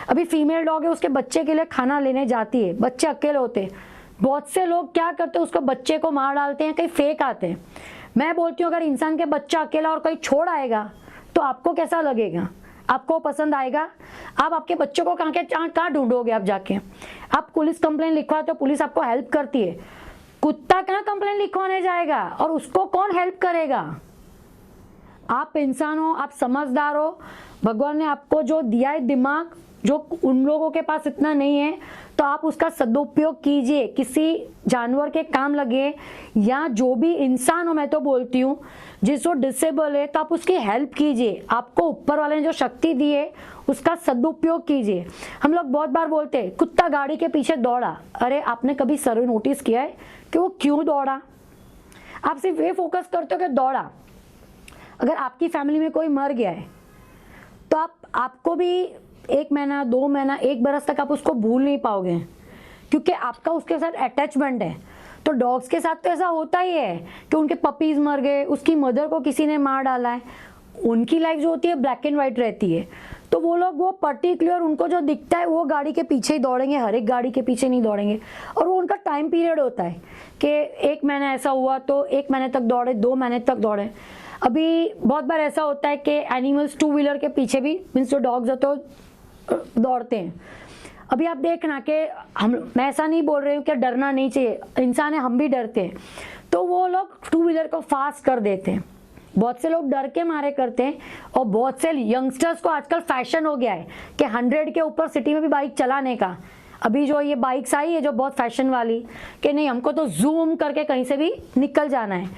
अभी फीमेल डॉग है, उसके बच्चे के लिए खाना लेने जाती है, बच्चे अकेले होते हैं, बहुत से लोग क्या करते हैं, उसको बच्चे को मार डालते हैं, कहीं फेंक आते हैं। मैं बोलती हूँ अगर इंसान के बच्चा अकेला और कहीं छोड़ आएगा तो आपको कैसा लगेगा? आपको पसंद आएगा? आप आपके बच्चों को कहाँ ढूंढोगे? आप जाके आप पुलिस कंप्लेंट लिखवाते हो, पुलिस आपको हेल्प करती है, कुत्ता कहाँ कंप्लेंट लिखवाने जाएगा और उसको कौन हेल्प करेगा? आप इंसान हो, आप समझदार हो, भगवान ने आपको जो दिया है दिमाग, जो उन लोगों के पास इतना नहीं है, तो आप उसका सदुपयोग कीजिए, किसी जानवर के काम लगे, या जो भी इंसान हो, मैं तो बोलती हूँ जिसको डिसेबल है तो आप उसकी हेल्प कीजिए। आपको ऊपर वाले ने जो शक्ति दी है उसका सदुपयोग कीजिए। हम लोग बहुत बार बोलते हैं कुत्ता गाड़ी के पीछे दौड़ा, अरे आपने कभी सर्वे नोटिस किया है कि वो क्यों दौड़ा? आप सिर्फ ये फोकस करते हो कि दौड़ा। अगर आपकी फैमिली में कोई मर गया है तो आपको भी 1 महीना, 2 महीना, 1 बरस तक आप उसको भूल नहीं पाओगे, क्योंकि आपका उसके साथ अटैचमेंट है। तो डॉग्स के साथ तो ऐसा होता ही है कि उनके पपीज़ मर गए, उसकी मदर को किसी ने मार डाला है, उनकी लाइफ जो होती है ब्लैक एंड वाइट रहती है। तो वो लोग वो पर्टिकुलर उनको जो दिखता है वो गाड़ी के पीछे ही दौड़ेंगे, हर एक गाड़ी के पीछे नहीं दौड़ेंगे। और वो उनका टाइम पीरियड होता है कि 1 महीना ऐसा हुआ तो 1 महीने तक दौड़े, 2 महीने तक दौड़े। अभी बहुत बार ऐसा होता है कि एनिमल्स 2 व्हीलर के पीछे भी, मीन्स जो डॉग्स होते हैं दौड़ते हैं। अभी आप देखना कि मैं ऐसा नहीं बोल रही हूँ कि डरना नहीं चाहिए, इंसान है, हम भी डरते हैं, तो वो लोग 2 व्हीलर को फास्ट कर देते हैं। बहुत से लोग डर के मारे करते हैं, और बहुत से यंगस्टर्स को आजकल फैशन हो गया है कि 100 के ऊपर सिटी में भी बाइक चलाने का। अभी जो ये बाइक्स आई है जो बहुत फैशन वाली, कि नहीं हमको तो जूम करके कहीं से भी निकल जाना है,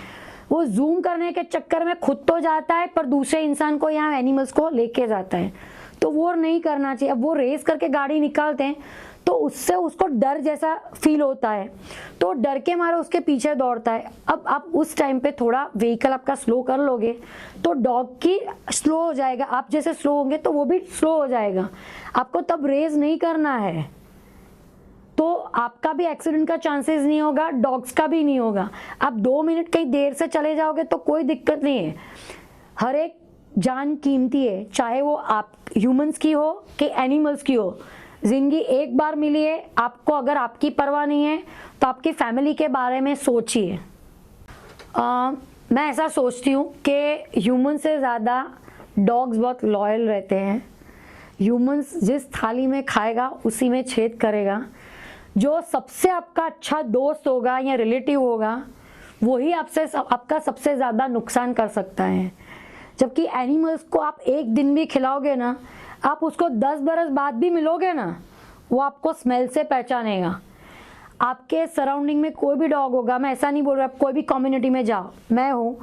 वो जूम करने के चक्कर में खुद तो जाता है पर दूसरे इंसान को, यहाँ एनिमल्स को लेके जाता है। तो वो नहीं करना चाहिए। अब वो रेस करके गाड़ी निकालते हैं तो उससे उसको डर जैसा फील होता है, तो डर के मारे उसके पीछे दौड़ता है। अब आप उस टाइम पे थोड़ा व्हीकल आपका स्लो कर लोगे तो डॉग की स्लो हो जाएगा, आप जैसे स्लो होंगे तो वो भी स्लो हो जाएगा। आपको तब रेस नहीं करना है, तो आपका भी एक्सीडेंट का चांसेस नहीं होगा, डॉग्स का भी नहीं होगा। आप 2 मिनट कहीं देर से चले जाओगे तो कोई दिक्कत नहीं है। हर एक जान कीमती है, चाहे वो आप ह्यूमंस की हो कि एनिमल्स की हो। जिंदगी एक बार मिली है आपको, अगर आपकी परवाह नहीं है तो आपकी फैमिली के बारे में सोचिए। मैं ऐसा सोचती हूँ कि ह्यूमन से ज़्यादा डॉग्स बहुत लॉयल रहते हैं। ह्यूमंस जिस थाली में खाएगा उसी में छेद करेगा। जो सबसे आपका अच्छा दोस्त होगा या रिलेटिव होगा वही आपका सबसे ज़्यादा नुकसान कर सकता है। जबकि एनिमल्स को आप एक दिन भी खिलाओगे ना, आप उसको 10 बरस बाद भी मिलोगे ना, वो आपको स्मेल से पहचानेगा। आपके सराउंडिंग में कोई भी डॉग होगा, मैं ऐसा नहीं बोल रहा, आप कोई भी कम्युनिटी में जाओ, मैं हूँ,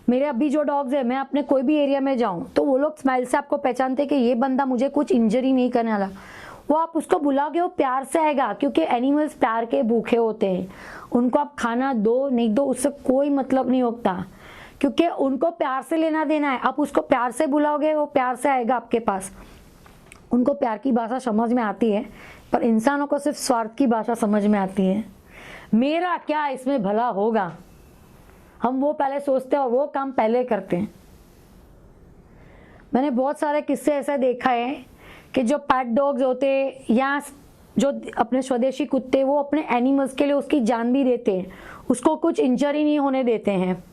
मेरे अभी जो डॉग्स है, मैं अपने कोई भी एरिया में जाऊँ तो वो लोग स्मेल से आपको पहचानते कि ये बंदा मुझे कुछ इंजरी नहीं करने वाला। वो आप उसको बुलाओगे वो प्यार से आएगा, क्योंकि एनिमल्स प्यार के भूखे होते हैं। उनको आप खाना दो नहीं दो उससे कोई मतलब नहीं होता, क्योंकि उनको प्यार से लेना देना है। आप उसको प्यार से बुलाओगे वो प्यार से आएगा आपके पास। उनको प्यार की भाषा समझ में आती है, पर इंसानों को सिर्फ स्वार्थ की भाषा समझ में आती है। मेरा क्या इसमें भला होगा, हम वो पहले सोचते हैं और वो काम पहले करते हैं। मैंने बहुत सारे किस्से ऐसे देखा है कि जो पेट डॉग्स होते हैं या जो अपने स्वदेशी कुत्ते, वो अपने एनिमल्स के लिए उसकी जान भी देते हैं, उसको कुछ इंजरी नहीं होने देते हैं।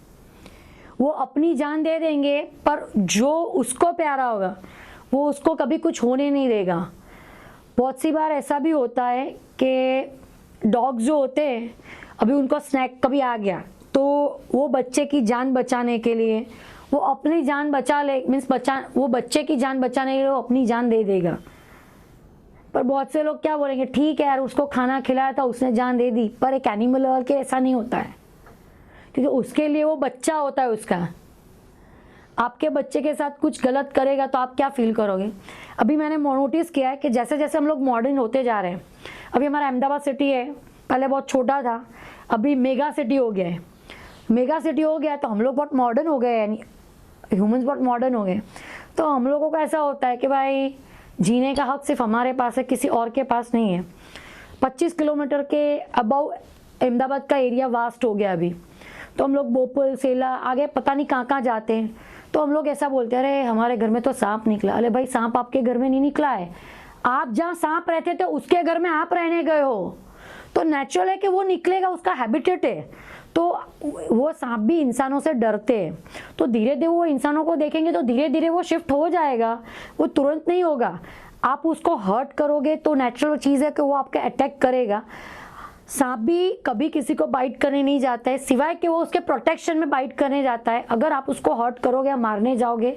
वो अपनी जान दे देंगे पर जो उसको प्यारा होगा वो उसको कभी कुछ होने नहीं देगा। बहुत सी बार ऐसा भी होता है कि डॉग्स जो होते हैं अभी उनको स्नैक कभी आ गया तो वो बच्चे की जान बचाने के लिए वो अपनी जान बचा ले, वो बच्चे की जान बचाने के लिए वो अपनी जान दे देगा। पर बहुत से लोग क्या बोलेंगे, ठीक है यार उसको खाना खिलाया था उसने जान दे दी, पर एक एनिमल लवर के ऐसा नहीं होता है, क्योंकि उसके लिए वो बच्चा होता है उसका। आपके बच्चे के साथ कुछ गलत करेगा तो आप क्या फील करोगे। अभी मैंने नोटिस किया है कि जैसे जैसे हम लोग मॉडर्न होते जा रहे हैं, अभी हमारा अहमदाबाद सिटी है, पहले बहुत छोटा था, अभी मेगा सिटी हो गया है। मेगा सिटी हो गया तो हम लोग बहुत मॉडर्न हो गए, यानी ह्यूमंस बहुत मॉडर्न हो गए। तो हम लोगों को ऐसा होता है कि भाई जीने का हक सिर्फ हमारे पास है, किसी और के पास नहीं है। 25 किलोमीटर के अबाउ अहमदाबाद का एरिया वास्ट हो गया अभी, तो हम लोग बोपल सेला आगे पता नहीं कहाँ कहाँ जाते हैं, तो हम लोग ऐसा बोलते हैं अरे हमारे घर में तो सांप निकला। अरे भाई सांप आपके घर में नहीं निकला है, आप जहाँ सांप रहते थे उसके घर में आप रहने गए हो, तो नेचुरल है कि वो निकलेगा, उसका हैबिटेट है। तो वो सांप भी इंसानों से डरते हैं, तो धीरे धीरे वो इंसानों को देखेंगे तो धीरे धीरे वो शिफ्ट हो जाएगा, वो तुरंत नहीं होगा। आप उसको हर्ट करोगे तो नेचुरल चीज़ है कि वो आपके अटैक करेगा। सांप भी कभी किसी को बाइट करने नहीं जाता है, सिवाय कि वो उसके प्रोटेक्शन में बाइट करने जाता है। अगर आप उसको हर्ट करोगे या मारने जाओगे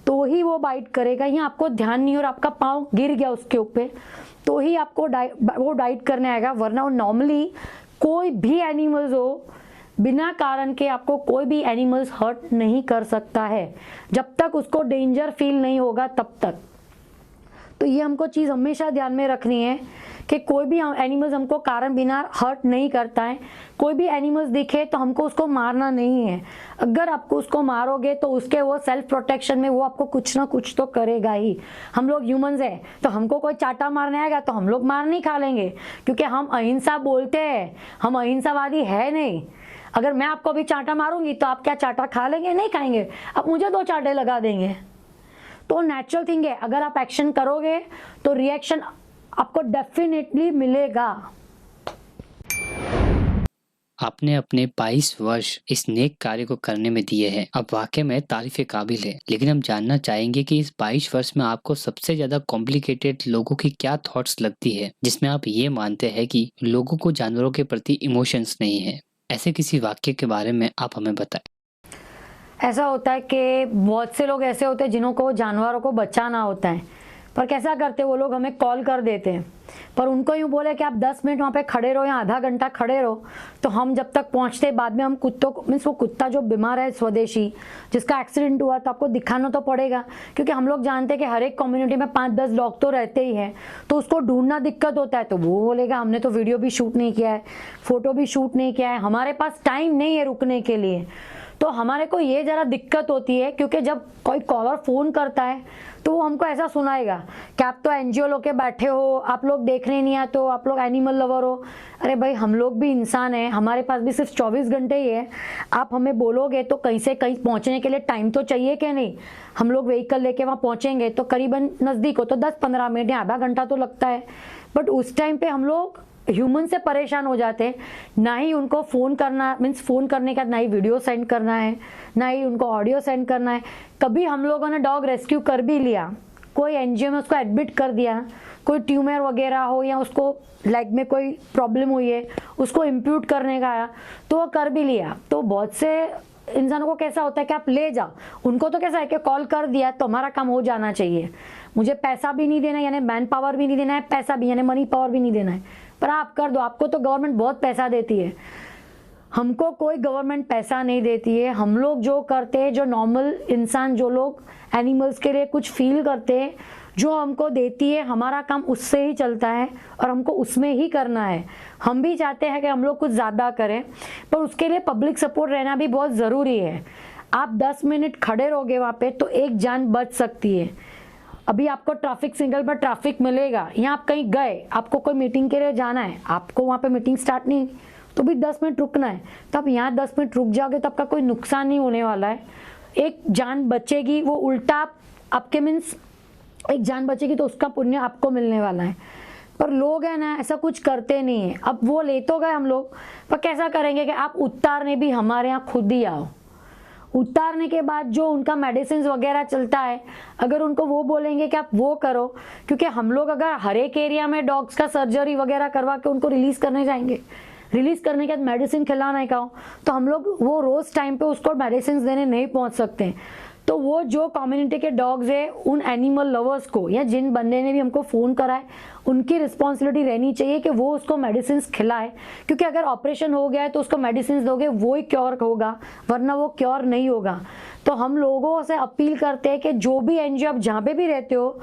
तो ही वो बाइट करेगा, या आपको ध्यान नहीं और आपका पाँव गिर गया उसके ऊपर तो ही आपको वो बाइट करने आएगा, वरना वो नॉर्मली कोई भी एनिमल्स हो, बिना कारण के आपको कोई भी एनिमल्स हर्ट नहीं कर सकता है, जब तक उसको डेंजर फील नहीं होगा तब तक। तो ये हमको चीज़ हमेशा ध्यान में रखनी है कि कोई भी एनिमल्स हमको कारण बिना हर्ट नहीं करता है। कोई भी एनिमल्स दिखे तो हमको उसको मारना नहीं है। अगर आपको उसको मारोगे तो उसके वो सेल्फ प्रोटेक्शन में वो आपको कुछ ना कुछ तो करेगा ही। हम लोग ह्यूमंस हैं, तो हमको कोई चाटा मारने आएगा तो हम लोग मार नहीं खा लेंगे, क्योंकि हम अहिंसा बोलते हैं, हम अहिंसावादी है नहीं। अगर मैं आपको अभी चाटा मारूंगी तो आप क्या चाटा खा लेंगे? नहीं खाएंगे, आप मुझे 2 चाटे लगा देंगे। तो नेचुरल थिंग है, अगर आप एक्शन करोगे तो रिएक्शन आपको डेफिनेटली मिलेगा। आपने अपने 22 वर्ष इस नेक कार्य को करने में दिए हैं, अब वाकई में तारीफ काबिल है। लेकिन हम जानना चाहेंगे कि इस 22 वर्ष में आपको सबसे ज्यादा कॉम्प्लिकेटेड लोगों की क्या थॉट्स लगती है, जिसमें आप ये मानते हैं कि लोगों को जानवरों के प्रति इमोशंस नहीं है। ऐसे किसी वाक्य के बारे में आप हमें बताएं। ऐसा होता है कि बहुत से लोग ऐसे होते हैं जिन्हों को जानवरों को बचाना होता है, पर कैसा करते वो लोग हमें कॉल कर देते हैं, पर उनको यूँ बोले कि आप 10 मिनट वहाँ पे खड़े रहो या आधा घंटा खड़े रहो, तो हम जब तक पहुँचते बाद में हम कुत्तों को मीन्स वो कुत्ता जो बीमार है स्वदेशी जिसका एक्सीडेंट हुआ तो आपको दिखाना तो पड़ेगा, क्योंकि हम लोग जानते हैं कि हर एक कम्युनिटी में 5-10 डॉग तो रहते ही हैं, तो उसको ढूंढना दिक्कत होता है। तो वो बोलेगा हमने तो वीडियो भी शूट नहीं किया है, फोटो भी शूट नहीं किया है, हमारे पास टाइम नहीं है रुकने के लिए। तो हमारे को ये ज़रा दिक्कत होती है, क्योंकि जब कोई कॉलर फ़ोन करता है तो वो हमको ऐसा सुनाएगा कि आप तो एनजीओ लोग के बैठे हो, आप लोग देखने नहीं आते हो, आप लोग एनिमल लवर हो। अरे भाई हम लोग भी इंसान हैं, हमारे पास भी सिर्फ 24 घंटे ही है। आप हमें बोलोगे तो कहीं से कहीं पहुंचने के लिए टाइम तो चाहिए कि नहीं। हम लोग व्हीकल लेके वहाँ पहुँचेंगे तो करीबन नज़दीक हो तो 10-15 मिनट या आधा घंटा तो लगता है, बट उस टाइम पे हम लोग ह्यूमन से परेशान हो जाते हैं। ना ही उनको फ़ोन करना मीन्स फ़ोन करने का, ना ही वीडियो सेंड करना है, ना ही उनको ऑडियो सेंड करना है। कभी हम लोगों ने डॉग रेस्क्यू कर भी लिया, कोई एनजीओ में उसको एडमिट कर दिया, कोई ट्यूमर वगैरह हो या उसको लेग में कोई प्रॉब्लम हुई है उसको इम्प्यूट करने का आया तो वो कर भी लिया। तो बहुत से इंसानों को कैसा होता है कि आप ले जाओ, उनको तो कैसा है कि कॉल कर दिया तो हमारा काम हो जाना चाहिए, मुझे पैसा भी नहीं देना यानी मैन पावर भी नहीं देना है, पैसा भी यानी मनी पावर भी नहीं देना है, पर आप कर दो। आपको तो गवर्नमेंट बहुत पैसा देती है, हमको कोई गवर्नमेंट पैसा नहीं देती है। हम लोग जो करते हैं, जो नॉर्मल इंसान जो लोग एनिमल्स के लिए कुछ फील करते हैं, जो हमको देती है हमारा काम उससे ही चलता है और हमको उसमें ही करना है। हम भी चाहते हैं कि हम लोग कुछ ज़्यादा करें, पर उसके लिए पब्लिक सपोर्ट रहना भी बहुत ज़रूरी है। आप 10 मिनट खड़े रहोगे वहाँ पे तो एक जान बच सकती है। अभी आपको ट्रैफिक सिग्नल पर ट्रैफिक मिलेगा, यहाँ आप कहीं गए, आपको कोई मीटिंग के लिए जाना है, आपको वहाँ पे मीटिंग स्टार्ट नहीं तो भी 10 मिनट रुकना है, तो आप यहाँ 10 मिनट रुक जाओगे तो आपका कोई नुकसान नहीं होने वाला है, एक जान बचेगी। वो उल्टा आपके मीन्स एक जान बचेगी तो उसका पुण्य आपको मिलने वाला है। पर लोग है ना ऐसा कुछ करते नहीं है। अब वो ले तो गए हम लोग, पर कैसा करेंगे कि आप उतारने भी हमारे यहाँ खुद ही आओ। उतारने के बाद जो उनका मेडिसिन वगैरह चलता है, अगर उनको वो बोलेंगे कि आप वो करो, क्योंकि हम लोग अगर हर एक एरिया में डॉग्स का सर्जरी वगैरह करवा के उनको रिलीज करने जाएंगे, रिलीज करने के बाद मेडिसिन खिलाने का हो, तो हम लोग वो रोज टाइम पे उसको मेडिसिन देने नहीं पहुंच सकते। तो वो जो कम्युनिटी के डॉग्स है, उन एनिमल लवर्स को या जिन बंदे ने भी हमको फ़ोन करा है, उनकी रिस्पॉन्सिबिलिटी रहनी चाहिए कि वो उसको मेडिसिन खिलाए, क्योंकि अगर ऑपरेशन हो गया है तो उसको मेडिसिन दोगे वो ही क्योर होगा, वरना वो क्योर नहीं होगा। तो हम लोगों से अपील करते हैं कि जो भी एनजीओ आप जहाँ पे भी रहते हो,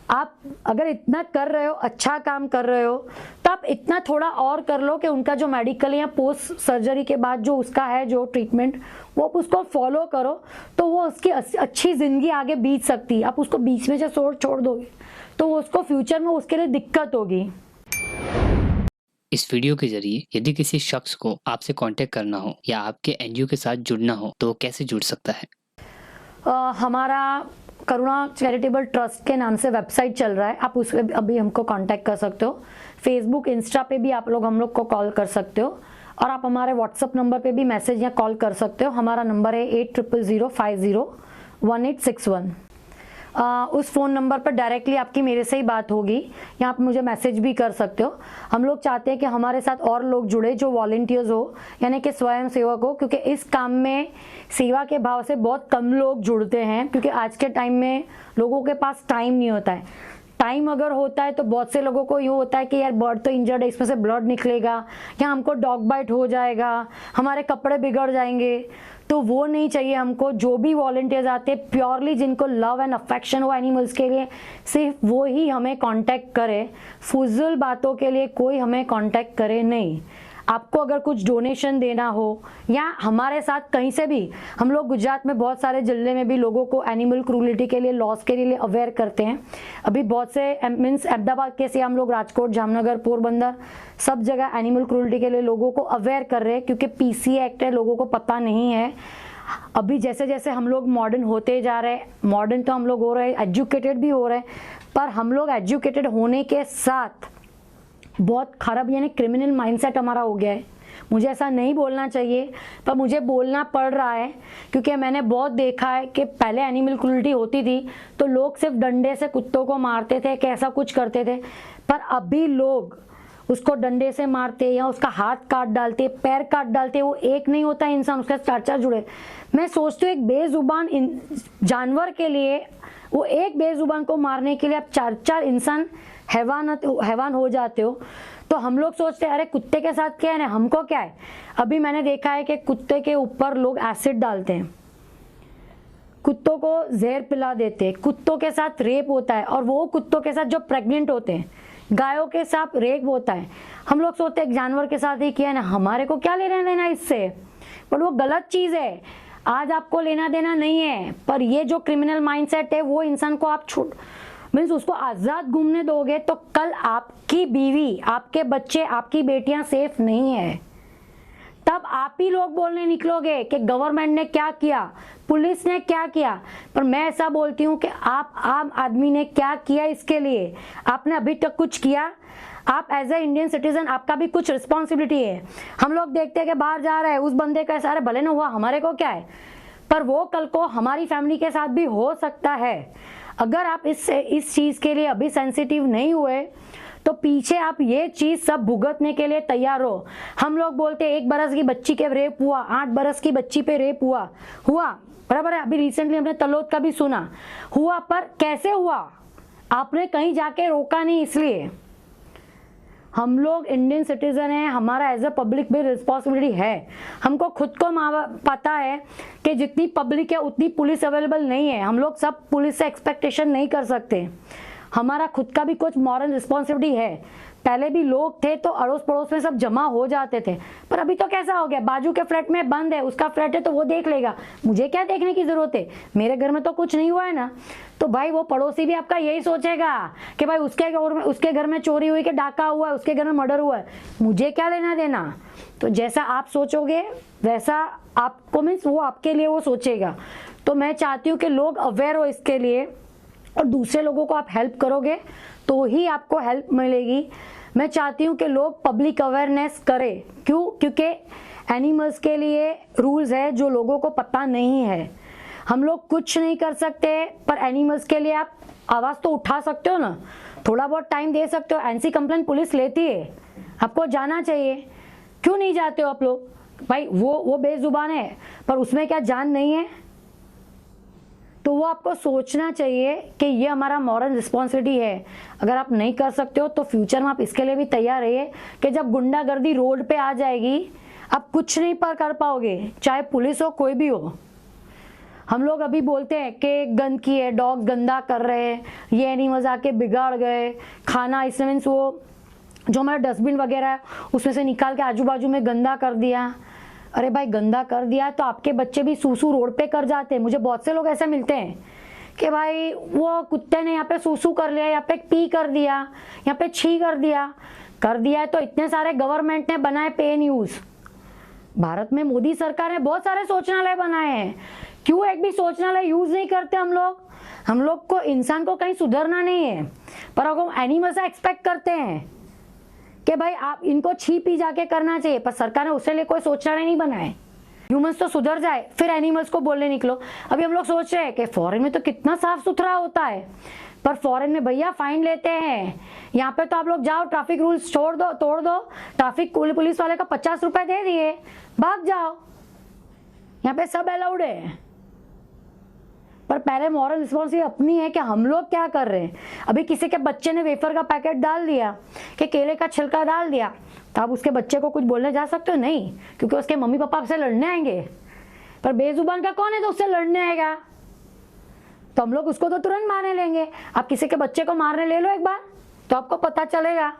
आप अगर इतना कर रहे हो, अच्छा काम कर रहे हो, तो आप इतना थोड़ा और कर लो कि उनका जो मेडिकल या पोस्ट सर्जरी के बाद जो उसका है जो ट्रीटमेंट, वो आप उसको फॉलो करो, तो वो उसकी अच्छी ज़िंदगी आगे बीत सकती है। आप उसको बीच में से छोड़ दोगे तो वो उसको फ्यूचर में उसके लिए दिक्कत होगी। इस वीडियो के जरिए यदि किसी शख्स को आपसे कांटेक्ट करना हो या आपके एनजीओ के साथ जुड़ना हो तो कैसे जुड़ सकता है? हमारा करुणा चैरिटेबल ट्रस्ट के नाम से वेबसाइट चल रहा है, आप उस पर अभी हमको कांटेक्ट कर सकते हो। फेसबुक, इंस्टा पे भी आप लोग हम लोग को कॉल कर सकते हो, और आप हमारे व्हाट्सअप नंबर पे भी मैसेज या कॉल कर सकते हो। हमारा नंबर है 8000501861। उस फ़ोन नंबर पर डायरेक्टली आपकी मेरे से ही बात होगी, या आप मुझे मैसेज भी कर सकते हो। हम लोग चाहते हैं कि हमारे साथ और लोग जुड़े जो वॉलंटियर्स हो, यानी कि स्वयं सेवक हो, क्योंकि इस काम में सेवा के भाव से बहुत कम लोग जुड़ते हैं, क्योंकि आज के टाइम में लोगों के पास टाइम नहीं होता है। टाइम अगर होता है तो बहुत से लोगों को यूँ होता है कि यार बर्ड तो इंजर्ड है, इसमें से ब्लड निकलेगा, या हमको डॉग बाइट हो जाएगा, हमारे कपड़े बिगड़ जाएंगे, तो वो नहीं चाहिए हमको। जो भी वॉलंटियर्स आते हैं, प्योरली जिनको लव एंड अफेक्शन हो एनिमल्स के लिए, सिर्फ वो ही हमें कांटेक्ट करे। फुजूल बातों के लिए कोई हमें कांटेक्ट करे नहीं। आपको अगर कुछ डोनेशन देना हो या हमारे साथ कहीं से भी, हम लोग गुजरात में बहुत सारे जिले में भी लोगों को एनिमल क्रूलिटी के लिए, लॉस के लिए अवेयर करते हैं। अभी बहुत से मीन्स अहमदाबाद के से हम लोग राजकोट, जामनगर, पोरबंदर, सब जगह एनिमल क्रूलिटी के लिए लोगों को अवेयर कर रहे हैं, क्योंकि पीसी एक्ट है, लोगों को पता नहीं है। अभी जैसे जैसे हम लोग मॉडर्न होते जा रहे हैं, मॉडर्न तो हम लोग हो रहे हैं, एजुकेटेड भी हो रहे हैं, पर हम लोग एजुकेटेड होने के साथ बहुत खराब यानी क्रिमिनल माइंडसेट हमारा हो गया है। मुझे ऐसा नहीं बोलना चाहिए, पर मुझे बोलना पड़ रहा है, क्योंकि मैंने बहुत देखा है कि पहले एनिमल क्रूलिटी होती थी तो लोग सिर्फ डंडे से कुत्तों को मारते थे, कि ऐसा कुछ करते थे, पर अभी लोग उसको डंडे से मारते या उसका हाथ काट डालते, पैर काट डालते। वो एक नहीं होता इंसान, उसके साथ 4-4 जुड़े। मैं सोचती हूँ एक बेजुबान जानवर के लिए, वो एक बेजुबान को मारने के लिए आप 4-4 इंसान हैवान हो जाते हो। तो हम लोग सोचते हैं अरे कुत्ते के साथ क्या है ना, हमको क्या है। अभी मैंने देखा है कि कुत्ते के ऊपर लोग एसिड डालते हैं, कुत्तों को जहर पिला देते हैं, कुत्तों के साथ रेप होता है, और वो कुत्तों के साथ जो प्रेग्नेंट होते हैं, गायों के साथ रेप होता है। हम लोग सोचते हैं जानवर के साथ ही किया है ना, हमारे को क्या लेना देना इससे, पर वो गलत चीज़ है। आज आपको लेना देना नहीं है, पर ये जो क्रिमिनल माइंडसेट है वो इंसान को आप मीन्स उसको आज़ाद घूमने दोगे तो कल आपकी बीवी, आपके बच्चे, आपकी बेटियां सेफ नहीं है। तब आप ही लोग बोलने निकलोगे कि गवर्नमेंट ने क्या किया, पुलिस ने क्या किया। पर मैं ऐसा बोलती हूँ कि आप आम आदमी ने क्या किया इसके लिए? आपने अभी तक कुछ किया? आप एज ए इंडियन सिटीजन, आपका भी कुछ रिस्पॉन्सिबिलिटी है। हम लोग देखते हैं कि बाहर जा रहा है, उस बंदे का सारे भले न हुआ, हमारे को क्या है, पर वो कल को हमारी फैमिली के साथ भी हो सकता है। अगर आप इस चीज़ के लिए अभी सेंसिटिव नहीं हुए तो पीछे आप ये चीज़ सब भुगतने के लिए तैयार हो। हम लोग बोलते हैं 1 बरस की बच्ची के रेप हुआ, 8 बरस की बच्ची पे रेप हुआ बराबर है। अभी रिसेंटली हमने तलोद का भी सुना हुआ, पर कैसे हुआ? आपने कहीं जाके रोका नहीं। इसलिए हम लोग इंडियन सिटीजन हैं, हमारा एज अ पब्लिक भी रिस्पॉन्सिबिलिटी है। हमको खुद को पता है कि जितनी पब्लिक है उतनी पुलिस अवेलेबल नहीं है। हम लोग सब पुलिस से एक्सपेक्टेशन नहीं कर सकते। हमारा खुद का भी कुछ मॉरल रिस्पॉन्सिबिलिटी है। पहले भी लोग थे तो अड़ोस पड़ोस में सब जमा हो जाते थे, पर अभी तो कैसा हो गया, बाजू के फ्लैट में बंद है, उसका फ्लैट है तो वो देख लेगा, मुझे क्या देखने की जरूरत है, मेरे घर में तो कुछ नहीं हुआ है ना। तो भाई वो पड़ोसी भी आपका यही सोचेगा कि भाई उसके घर में चोरी हुई, कि डाका हुआ है, उसके घर में मर्डर हुआ है, मुझे क्या लेना देना। तो जैसा आप सोचोगे वैसा आपको मीन्स वो आपके लिए वो सोचेगा। तो मैं चाहती हूँ कि लोग अवेयर हो इसके लिए, और दूसरे लोगों को आप हेल्प करोगे तो ही आपको हेल्प मिलेगी। मैं चाहती हूँ कि लोग पब्लिक अवेयरनेस करें। क्यों? क्योंकि एनिमल्स के लिए रूल्स है जो लोगों को पता नहीं है। हम लोग कुछ नहीं कर सकते, पर एनिमल्स के लिए आप आवाज़ तो उठा सकते हो ना, थोड़ा बहुत टाइम दे सकते हो। एनसी कंप्लेंट पुलिस लेती है, आपको जाना चाहिए। क्यों नहीं जाते हो आप लोग? भाई वो बेजुबान है पर उसमें क्या जान नहीं है? तो वो आपको सोचना चाहिए कि ये हमारा मॉरल रिस्पॉन्सिबिलिटी है। अगर आप नहीं कर सकते हो तो फ्यूचर में आप इसके लिए भी तैयार रहिए कि जब गुंडागर्दी रोड पे आ जाएगी आप कुछ नहीं पर कर पाओगे, चाहे पुलिस हो कोई भी हो। हम लोग अभी बोलते हैं कि गंदगी है, डॉग गंदा कर रहे हैं, ये एनिमल्स आके बिगाड़ गए, खाना इसमें मीन्स वो जो हमारा डस्टबिन वगैरह है उसमें से निकाल के आजू बाजू में गंदा कर दिया। अरे भाई गंदा कर दिया तो आपके बच्चे भी सूसू रोड पे कर जाते हैं। मुझे बहुत से लोग ऐसे मिलते हैं कि भाई वो कुत्ते ने यहाँ पे सूसू कर लिया, यहाँ पे पी कर दिया, यहाँ पे छी कर दिया है तो इतने सारे गवर्नमेंट ने बनाए पे न्यूज़। भारत में मोदी सरकार ने बहुत सारे शौचालय बनाए हैं, क्यों एक भी शौचालय यूज नहीं करते हम लोग? हम लोग को इंसान को कहीं सुधरना नहीं है, पर अगर हम एनिमल से एक्सपेक्ट करते हैं कि भाई आप इनको छी पी जाके करना चाहिए, पर सरकार ने उसके लिए कोई शौचालय नहीं बनाए। ह्यूमंस तो सुधर जाए फिर एनिमल्स को बोलने निकलो। अभी हम लोग सोच रहे हैं कि फॉरेन में तो कितना साफ सुथरा होता है, पर फॉरेन में भैया फाइन लेते हैं। यहाँ पे तो आप लोग जाओ ट्रैफिक रूल्स तोड़ दो, ट्रैफिक पुलिस वाले का 50 रुपए दे दिए, भाग जाओ। यहाँ पे सब अलाउड है, पर पहले मॉरल रिस्पॉन्सिबिलिटी अपनी है कि हम लोग क्या कर रहे हैं। अभी किसी के बच्चे ने वेफर का पैकेट डाल दिया कि केले का छिलका डाल दिया, तो आप उसके बच्चे को कुछ बोलने जा सकते हो? नहीं, क्योंकि उसके मम्मी पापा आपसे लड़ने आएंगे। पर बेजुबान का कौन है तो उससे लड़ने आएगा? तो हम लोग उसको तो तुरंत मारने लेंगे। आप किसी के बच्चे को मारने ले लो एक बार तो आपको पता चलेगा।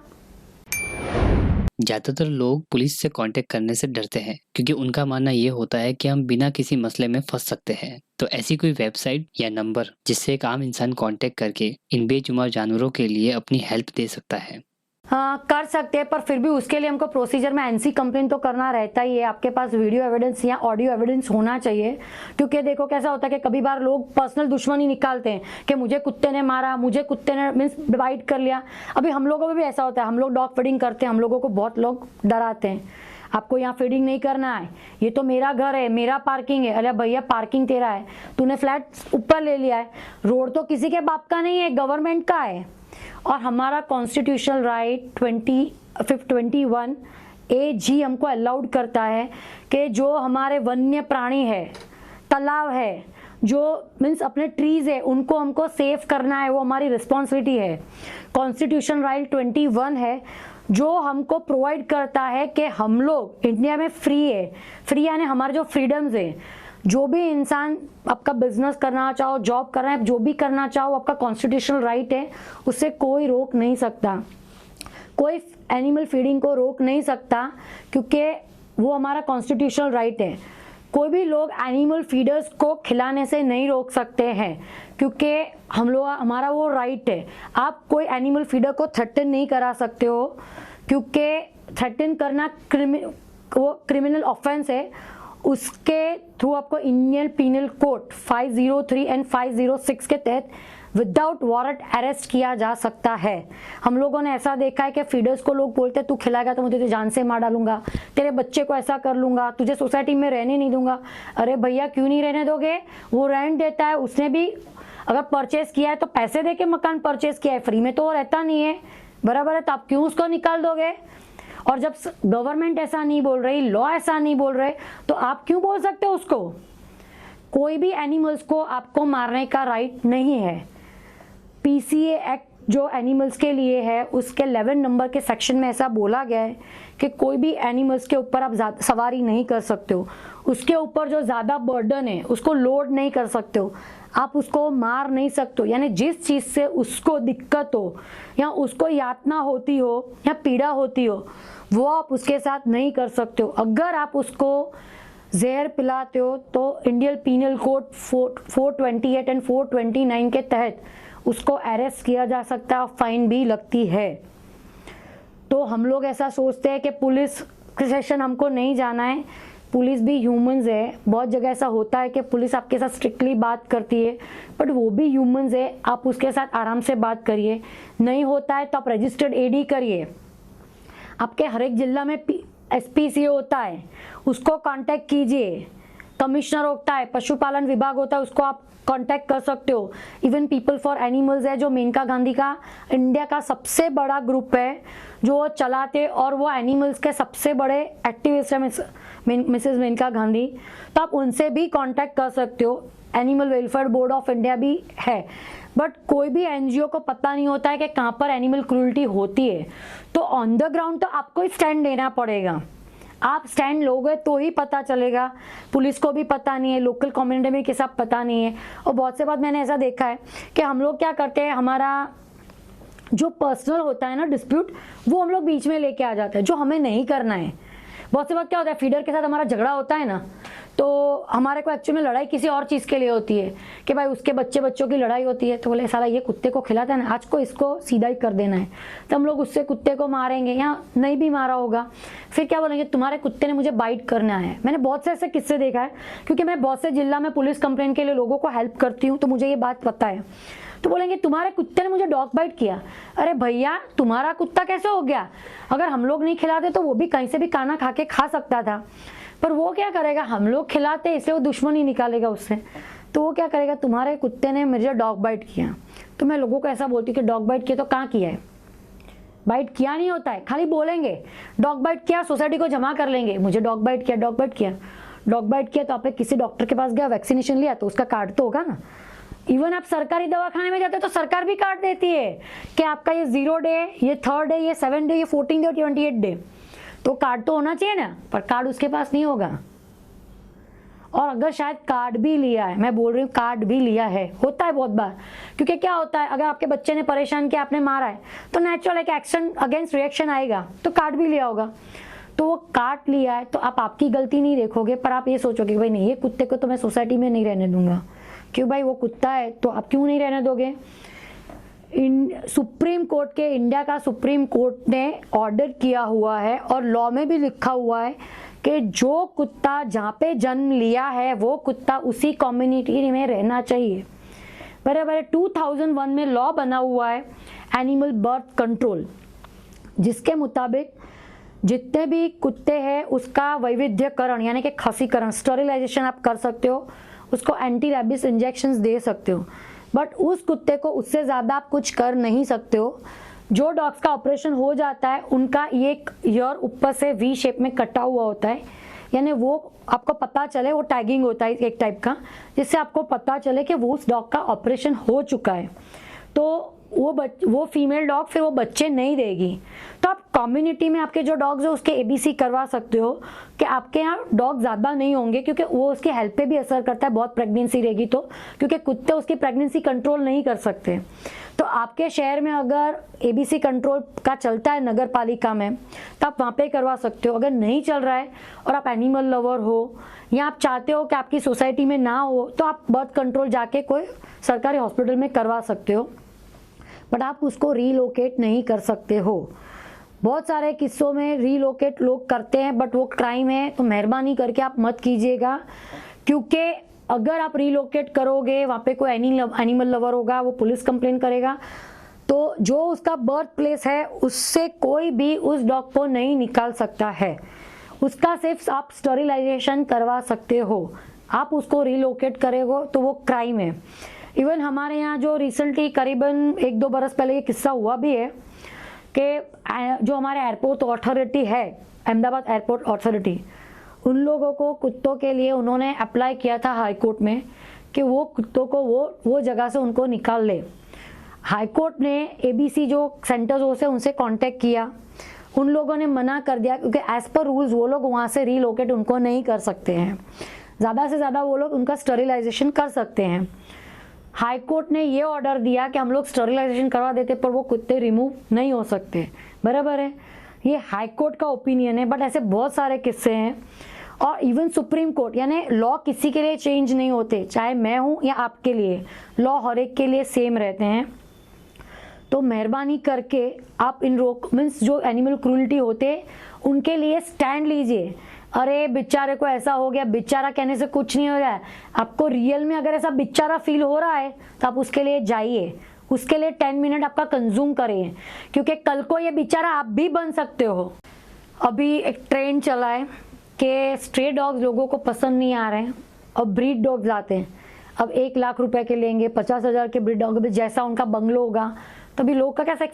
ज़्यादातर लोग पुलिस से कांटेक्ट करने से डरते हैं क्योंकि उनका मानना ये होता है कि हम बिना किसी मसले में फंस सकते हैं। तो ऐसी कोई वेबसाइट या नंबर जिससे एक आम इंसान कांटेक्ट करके इन बेजुबान जानवरों के लिए अपनी हेल्प दे सकता है? हाँ कर सकते हैं, पर फिर भी उसके लिए हमको प्रोसीजर में एनसी कंप्लेन तो करना रहता ही है। आपके पास वीडियो एविडेंस या ऑडियो एविडेंस होना चाहिए, क्योंकि देखो कैसा होता है कि कभी बार लोग पर्सनल दुश्मनी निकालते हैं कि मुझे कुत्ते ने मारा, मुझे कुत्ते ने मीन्स बाइट कर लिया। अभी हम लोगों में भी ऐसा होता है, हम लोग डॉग फीडिंग करते हैं, हम लोगों को बहुत लोग डराते हैं, आपको यहाँ फीडिंग नहीं करना है, ये तो मेरा घर है, मेरा पार्किंग है। अरे भैया पार्किंग तेरा है, तूने फ्लैट ऊपर ले लिया है, रोड तो किसी के बाप का नहीं है, गवर्नमेंट का है। और हमारा कॉन्स्टिट्यूशनल राइट 21 AG हमको अलाउड करता है कि जो हमारे वन्य प्राणी है, तालाब है, जो मीन्स अपने ट्रीज है, उनको हमको सेव करना है, वो हमारी रिस्पॉन्सिबिलिटी है। कॉन्स्टिट्यूशन राइट 21 है जो हमको प्रोवाइड करता है कि हम लोग इंडिया में फ्री यानी हमारे जो फ्रीडम्स है, जो भी इंसान आपका बिजनेस करना चाहो, जॉब करना है, जो भी करना चाहो, आपका कॉन्स्टिट्यूशनल राइट है, उससे कोई रोक नहीं सकता। कोई एनिमल फीडिंग को रोक नहीं सकता क्योंकि वो हमारा कॉन्स्टिट्यूशनल राइट है। कोई भी लोग एनिमल फीडर्स को खिलाने से नहीं रोक सकते हैं क्योंकि हमारा वो राइट है। आप कोई एनिमल फीडर को थ्रेटन नहीं करा सकते हो, क्योंकि थ्रेटन करना क्रिमिनल ऑफेंस है। उसके थ्रू आपको इंडियन पीनल कोड 503 एंड 506 के तहत विदाउट वारंट अरेस्ट किया जा सकता है। हम लोगों ने ऐसा देखा है कि फीडर्स को लोग बोलते हैं तू खिलाएगा तो मुझे जान से मार डालूंगा, तेरे बच्चे को ऐसा कर लूंगा, तुझे सोसाइटी में रहने नहीं दूंगा। अरे भैया क्यों नहीं रहने दोगे? वो रेंट देता है, उसने भी अगर परचेज किया है तो पैसे दे के मकान परचेज किया है, फ्री में तो वो रहता नहीं है, बराबर है? तो आप क्यों उसको निकाल दोगे? और जब गवर्नमेंट ऐसा नहीं बोल रही, लॉ ऐसा नहीं बोल रहे, तो आप क्यों बोल सकते हो उसको? कोई भी एनिमल्स को आपको मारने का राइट नहीं है। PCA एक्ट जो एनिमल्स के लिए है उसके 11 नंबर के सेक्शन में ऐसा बोला गया है कि कोई भी एनिमल्स के ऊपर आप सवारी नहीं कर सकते हो, उसके ऊपर जो ज़्यादा बर्डन है उसको लोड नहीं कर सकते हो, आप उसको मार नहीं सकते हो। यानी जिस चीज़ से उसको दिक्कत हो या उसको यातना होती हो या पीड़ा होती हो वो आप उसके साथ नहीं कर सकते हो। अगर आप उसको जहर पिलाते हो तो इंडियन पीनल कोड 428 एंड 429 के तहत उसको अरेस्ट किया जा सकता है और फाइन भी लगती है। तो हम लोग ऐसा सोचते हैं कि पुलिस स्टेशन हमको नहीं जाना है, पुलिस भी ह्यूमंस है। बहुत जगह ऐसा होता है कि पुलिस आपके साथ स्ट्रिक्टली बात करती है, बट वो भी ह्यूमंस है, आप उसके साथ आराम से बात करिए। नहीं होता है तो आप रजिस्टर्ड AD करिए। आपके हर एक जिला में SPCA होता है, उसको कांटेक्ट कीजिए। कमिश्नर होता है, पशुपालन विभाग होता है, उसको आप कांटेक्ट कर सकते हो। इवन पीपल फॉर एनिमल्स है जो मेनका गांधी का इंडिया का सबसे बड़ा ग्रुप है जो वो चलाते, और वो एनिमल्स के सबसे बड़े एक्टिविस्ट है मिसेस मेनका गांधी, तो आप उनसे भी कांटेक्ट कर सकते हो। Animal welfare board of India भी है, बट कोई भी एनजीओ को पता नहीं होता है कि कहाँ पर एनिमल क्रूरल्टी होती है। तो ऑन द ग्राउंड तो आपको ही स्टैंड लेना पड़ेगा। आप स्टैंड लोगे तो ही पता चलेगा। पुलिस को भी पता नहीं है, लोकल कम्युनिटी में किसी पता नहीं है। और बहुत से बात मैंने ऐसा देखा है कि हम लोग क्या करते हैं, हमारा जो पर्सनल होता है ना डिस्प्यूट, वो हम लोग बीच में लेके आ जाते हैं, जो हमें नहीं करना है। बहुत से बात क्या होता है, फीडर के साथ हमारा झगड़ा होता है ना, तो हमारे को एक्चुअली में लड़ाई किसी और चीज़ के लिए होती है कि भाई उसके बच्चों की लड़ाई होती है, तो बोले साला ये कुत्ते को खिलाता है ना, आज को इसको सीधा ही कर देना है, तो हम लोग उससे कुत्ते को मारेंगे, या नहीं भी मारा होगा, फिर क्या बोलेंगे तुम्हारे कुत्ते ने मुझे बाइट करना है। मैंने बहुत से ऐसे किस्से देखा है, क्योंकि मैं बहुत से जिला में पुलिस कंप्लेंट के लिए लोगों को हेल्प करती हूँ, तो मुझे ये बात पता है। तो बोलेंगे तुम्हारे कुत्ते ने मुझे डॉग बाइट किया। अरे भैया तुम्हारा कुत्ता कैसे हो गया? अगर हम लोग नहीं खिलाते तो वो भी कहीं से भी खाना खा के खा सकता था, पर वो क्या करेगा, हम लोग खिलाते इसलिए वो दुश्मनी निकालेगा उससे, तो वो क्या करेगा, तुम्हारे कुत्ते ने मुझे डॉग बाइट किया। तो मैं लोगों को ऐसा बोलती हूँ कि डॉग बाइट किया तो कहाँ किया है, बाइट किया नहीं होता है, खाली बोलेंगे डॉग बाइट किया, सोसाइटी को जमा कर लेंगे, मुझे डॉग बाइट किया, डॉग बाइट किया। डॉग बाइट किया तो आपने किसी डॉक्टर के पास गया, वैक्सीनेशन लिया, तो उसका कार्ड तो होगा ना। इवन आप सरकारी दवाखाने में जाते हो तो सरकार भी कार्ड देती है कि आपका ये 0 डे, ये 3rd डे, ये 7 डे, ये 14 डे और 28 डे, तो कार्ड तो होना चाहिए ना, पर कार्ड उसके पास नहीं होगा। और अगर शायद कार्ड भी लिया है, मैं बोल रही हूँ कार्ड भी लिया है, होता है बहुत बार, क्योंकि क्या होता है, अगर आपके बच्चे ने परेशान किया, आपने मारा है, तो नेचुरल एक एक्शन अगेंस्ट रिएक्शन आएगा, तो कार्ड भी लिया होगा। तो वो कार्ड लिया है तो आप आपकी गलती नहीं देखोगे, पर आप ये सोचोगे भाई नहीं, ये कुत्ते को तो मैं सोसाइटी में नहीं रहने दूंगा। क्यों भाई, वो कुत्ता है तो आप क्यों नहीं रहने दोगे? सुप्रीम कोर्ट के, इंडिया का सुप्रीम कोर्ट ने ऑर्डर किया हुआ है और लॉ में भी लिखा हुआ है कि जो कुत्ता जहाँ पे जन्म लिया है वो कुत्ता उसी कम्युनिटी में रहना चाहिए। बराबर। 2001 में लॉ बना हुआ है एनिमल बर्थ कंट्रोल, जिसके मुताबिक जितने भी कुत्ते हैं उसका वैविध्यकरण यानी कि खसीकरण, स्टरिलाइजेशन आप कर सकते हो, उसको एंटी रैबिस इंजेक्शंस दे सकते हो, बट उस कुत्ते को उससे ज़्यादा आप कुछ कर नहीं सकते हो। जो डॉग्स का ऑपरेशन हो जाता है उनका एक ईयर ऊपर से वी शेप में कटा हुआ होता है, यानी वो आपको पता चले, वो टैगिंग होता है एक टाइप का, जिससे आपको पता चले कि वो उस डॉग का ऑपरेशन हो चुका है, तो वो फीमेल डॉग फिर वो बच्चे नहीं देगी। तो आप कम्युनिटी में आपके जो डॉग्स है उसके एबीसी करवा सकते हो कि आपके यहाँ डॉग ज़्यादा नहीं होंगे, क्योंकि वो उसकी हेल्थ पे भी असर करता है, बहुत प्रेगनेंसी रहेगी तो, क्योंकि कुत्ते उसकी प्रेगनेंसी कंट्रोल नहीं कर सकते। तो आपके शहर में अगर एबीसी कंट्रोल का चलता है नगर पालिका में, तो आप वहाँ पे करवा सकते हो। अगर नहीं चल रहा है और आप एनिमल लवर हो या आप चाहते हो कि आपकी सोसाइटी में ना हो, तो आप बर्थ कंट्रोल जाके कोई सरकारी हॉस्पिटल में करवा सकते हो, बट आप उसको रीलोकेट नहीं कर सकते हो। बहुत सारे किस्सों में रीलोकेट लोग करते हैं, बट वो क्राइम है, तो मेहरबानी करके आप मत कीजिएगा, क्योंकि अगर आप रीलोकेट करोगे, वहाँ पे कोई एनिमल लवर होगा, वो पुलिस कंप्लेन करेगा, तो जो उसका बर्थ प्लेस है उससे कोई भी उस डॉग को नहीं निकाल सकता है, उसका सिर्फ आप स्टरिलाइजेशन करवा सकते हो। आप उसको रीलोकेट करेगो तो वो क्राइम है। इवन हमारे यहाँ जो रिसेंटली करीबन 1-2 बरस पहले ये किस्सा हुआ भी है कि जो हमारे एयरपोर्ट अथॉरिटी है, अहमदाबाद एयरपोर्ट अथॉरिटी, उन लोगों को कुत्तों के लिए उन्होंने अप्लाई किया था हाई कोर्ट में कि वो कुत्तों को वो जगह से उनको निकाल ले। हाई कोर्ट ने एबीसी जो सेंटर्स हो से उनसे कांटेक्ट किया, उन लोगों ने मना कर दिया, क्योंकि एज पर रूल्स वो लोग वहाँ से रीलोकेट उनको नहीं कर सकते हैं, ज़्यादा से ज़्यादा वो लोग उनका स्टरिलाइजेशन कर सकते हैं। हाई कोर्ट ने ये ऑर्डर दिया कि हम लोग स्टरिलाइजेशन करवा देते, पर वो कुत्ते रिमूव नहीं हो सकते। बराबर है, ये हाई कोर्ट का ओपिनियन है, बट ऐसे बहुत सारे किस्से हैं। और इवन सुप्रीम कोर्ट, यानी लॉ किसी के लिए चेंज नहीं होते, चाहे मैं हूँ या आपके लिए, लॉ हर एक के लिए सेम रहते हैं। तो मेहरबानी करके आप इन मीन्स जो एनिमल क्रूरल्टी होते उनके लिए स्टैंड लीजिए। अरे बेचारे को ऐसा हो गया, बेचारा कहने से कुछ नहीं हो रहा है, आपको रियल में अगर ऐसा बेचारा फील हो रहा है तो आप उसके लिए जाइए, उसके लिए 10 मिनट आपका कंज्यूम करिए, क्योंकि कल को ये बेचारा आप भी बन सकते हो। अभी एक ट्रेंड चला है कि स्ट्रे डॉग्स लोगों को पसंद नहीं आ रहे हैं, और ब्रीड डॉग्स आते हैं। अब 1 लाख रुपए के लेंगे, 50,000 के ब्रीड डॉग, जैसा उनका बंगलो होगा। तभी लोग का कैसा एक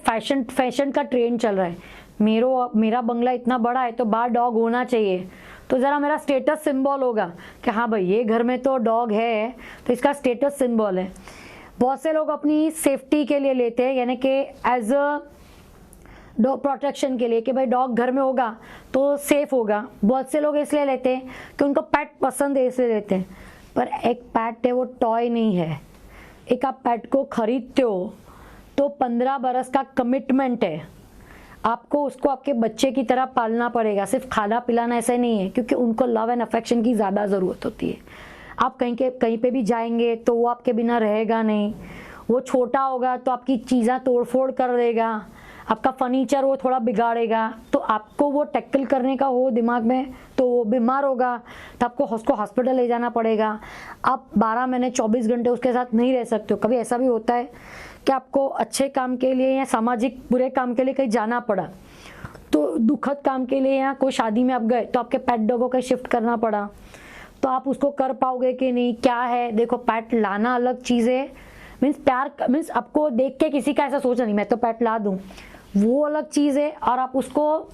फैशन का ट्रेंड चल रहा है, मेरा बंगला इतना बड़ा है तो बाहर डॉग होना चाहिए, तो ज़रा मेरा स्टेटस सिंबल होगा कि हाँ भाई ये घर में तो डॉग है, तो इसका स्टेटस सिंबल है। बहुत से लोग अपनी सेफ्टी के लिए लेते हैं, यानी कि एज अ डॉग प्रोटेक्शन के लिए कि भाई डॉग घर में होगा तो सेफ होगा। बहुत से लोग इसलिए लेते हैं कि उनको पेट पसंद है इसलिए लेते हैं। पर एक पेट है वो टॉय नहीं है। एक आप पेट को खरीदते हो तो 15 बरस का कमिटमेंट है, आपको उसको आपके बच्चे की तरह पालना पड़ेगा। सिर्फ खाना पिलाना ऐसा नहीं है, क्योंकि उनको लव एंड अफेक्शन की ज़्यादा ज़रूरत होती है। आप कहीं पे भी जाएंगे तो वो आपके बिना रहेगा नहीं। वो छोटा होगा तो आपकी चीज़ें तोड़फोड़ कर देगा, आपका फर्नीचर वो थोड़ा बिगाड़ेगा, तो आपको वो टैकल करने का हो दिमाग में तो वो बीमार होगा, तो आपको उसको हॉस्पिटल ले जाना पड़ेगा। आप 12 महीने 24 घंटे उसके साथ नहीं रह सकते हो। कभी ऐसा भी होता है कि आपको अच्छे काम के लिए या सामाजिक बुरे काम के लिए कहीं जाना पड़ा, तो दुखद काम के लिए या कोई शादी में आप गए तो आपके पेट डॉग को कहीं शिफ्ट करना पड़ा, तो आप उसको कर पाओगे कि नहीं, क्या है। देखो पेट लाना अलग चीज़ है, मीन्स प्यार मीन्स आपको देख के किसी का ऐसा सोचा नहीं मैं तो पेट ला दूँ, वो अलग चीज़ है। और आप उसको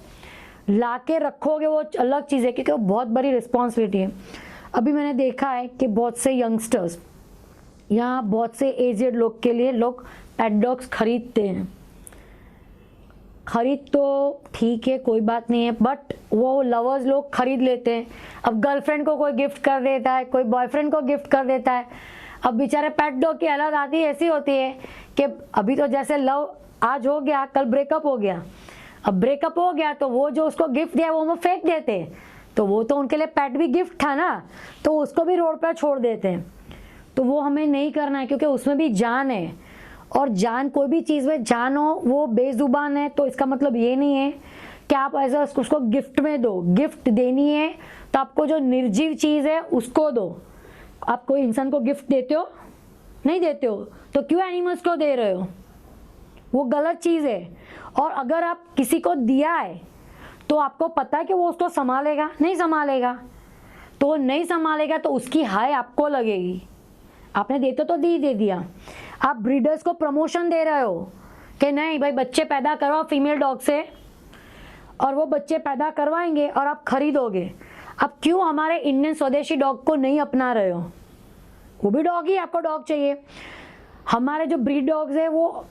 ला के रखोगे वो अलग चीज़ है, क्योंकि वो बहुत बड़ी रिस्पॉन्सिबिलिटी है। अभी मैंने देखा है कि बहुत से यंगस्टर्स या बहुत से एजेड लोग के लिए लोग पेट डॉग्स खरीदते हैं। खरीद तो ठीक है, कोई बात नहीं है, बट वो लवर्स लोग खरीद लेते हैं। अब गर्लफ्रेंड को कोई गिफ्ट कर देता है, कोई बॉयफ्रेंड को गिफ्ट कर देता है। अब बेचारे पेट डॉग की हालत आती ऐसी होती है कि अभी तो जैसे लव आज हो गया कल ब्रेकअप हो गया, अब ब्रेकअप हो गया तो वो जो उसको गिफ्ट दिया वो फेंक देते हैं, तो वो तो उनके लिए पेट भी गिफ्ट था ना, तो उसको भी रोड पर छोड़ देते हैं। तो वो हमें नहीं करना है, क्योंकि उसमें भी जान है, और जान कोई भी चीज़ में जान हो वो बेजुबान है, तो इसका मतलब ये नहीं है कि आप ऐसा उसको गिफ्ट में दो। गिफ्ट देनी है तो आपको जो निर्जीव चीज़ है उसको दो। आप कोई इंसान को गिफ्ट देते हो, नहीं देते हो, तो क्यों एनिमल्स को दे रहे हो, वो गलत चीज़ है। और अगर आप किसी को दिया है तो आपको पता है कि वो उसको संभालेगा, नहीं संभालेगा, तो नहीं संभालेगा तो उसकी हाय आपको लगेगी। आपने देते तो दे दिया। आप ब्रीडर्स को प्रमोशन दे रहे हो कि नहीं भाई बच्चे पैदा करो फीमेल डॉग से, और वो बच्चे पैदा करवाएंगे और आप खरीदोगे। अब क्यों हमारे इंडियन स्वदेशी डॉग को नहीं अपना रहे हो, वो भी डॉग ही, आपको डॉग चाहिए। हमारे जो ब्रीड डॉग्स है वो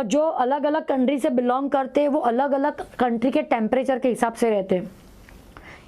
जो अलग अलग कंट्री से बिलोंग करते हैं, वो अलग अलग कंट्री के टेम्परेचर के हिसाब से रहते हैं।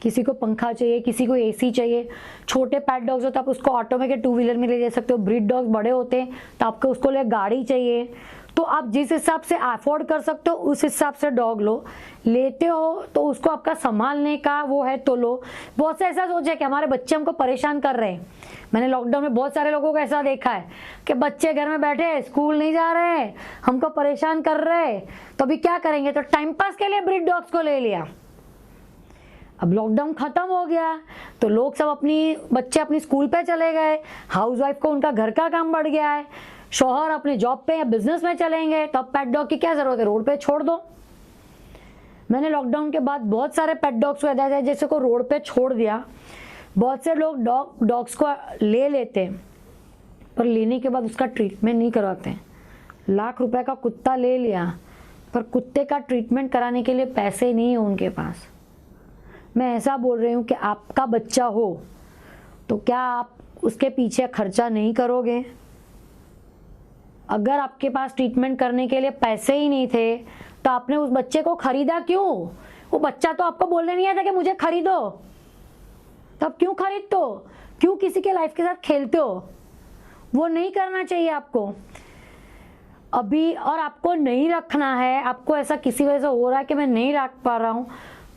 किसी को पंखा चाहिए, किसी को एसी चाहिए। छोटे पेट डॉग्स हो तो आप उसको ऑटो में के 2 व्हीलर में ले जा सकते हो। ब्रीड डॉग्स बड़े होते हैं तो आपको उसको लिए गाड़ी चाहिए। तो आप जिस हिसाब से अफोर्ड कर सकते हो उस हिसाब से डॉग लो। लेते हो तो उसको आपका संभालने का वो है तो लो। बहुत से ऐसा सोचा है कि हमारे बच्चे हमको परेशान कर रहे हैं। मैंने लॉकडाउन में बहुत सारे लोगों को ऐसा देखा है कि बच्चे घर में बैठे, स्कूल नहीं जा रहे हैं, हमको परेशान कर रहे हैं, तो अभी क्या करेंगे, तो टाइम पास के लिए ब्रीड डॉग्स को ले लिया। अब लॉकडाउन खत्म हो गया तो लोग सब बच्चे अपनी स्कूल पे चले गए, हाउसवाइफ को उनका घर का काम बढ़ गया है, शौहर अपने जॉब पे या बिजनेस में चलेंगे, तब पेट डॉग की क्या जरूरत है, रोड पे छोड़ दो। मैंने लॉकडाउन के बाद बहुत सारे पेट डॉग्स को ऐसा जैसे को रोड पे छोड़ दिया। बहुत से लोग डॉग्स को ले लेते हैं, पर लेने के बाद उसका ट्रीटमेंट नहीं करवाते हैं। लाख रुपए का कुत्ता ले लिया, पर कुत्ते का ट्रीटमेंट कराने के लिए पैसे नहीं है उनके पास। मैं ऐसा बोल रही हूँ कि आपका बच्चा हो तो क्या आप उसके पीछे खर्चा नहीं करोगे? अगर आपके पास ट्रीटमेंट करने के लिए पैसे ही नहीं थे तो आपने उस बच्चे को खरीदा क्यों? वो बच्चा तो आपको बोलने नहीं आया था कि मुझे खरीदो, तब क्यों खरीदते हो? क्यों किसी के लाइफ के साथ खेलते हो? वो नहीं करना चाहिए आपको अभी। और आपको नहीं रखना है, आपको ऐसा किसी वजह से हो रहा है कि मैं नहीं रख पा रहा हूँ,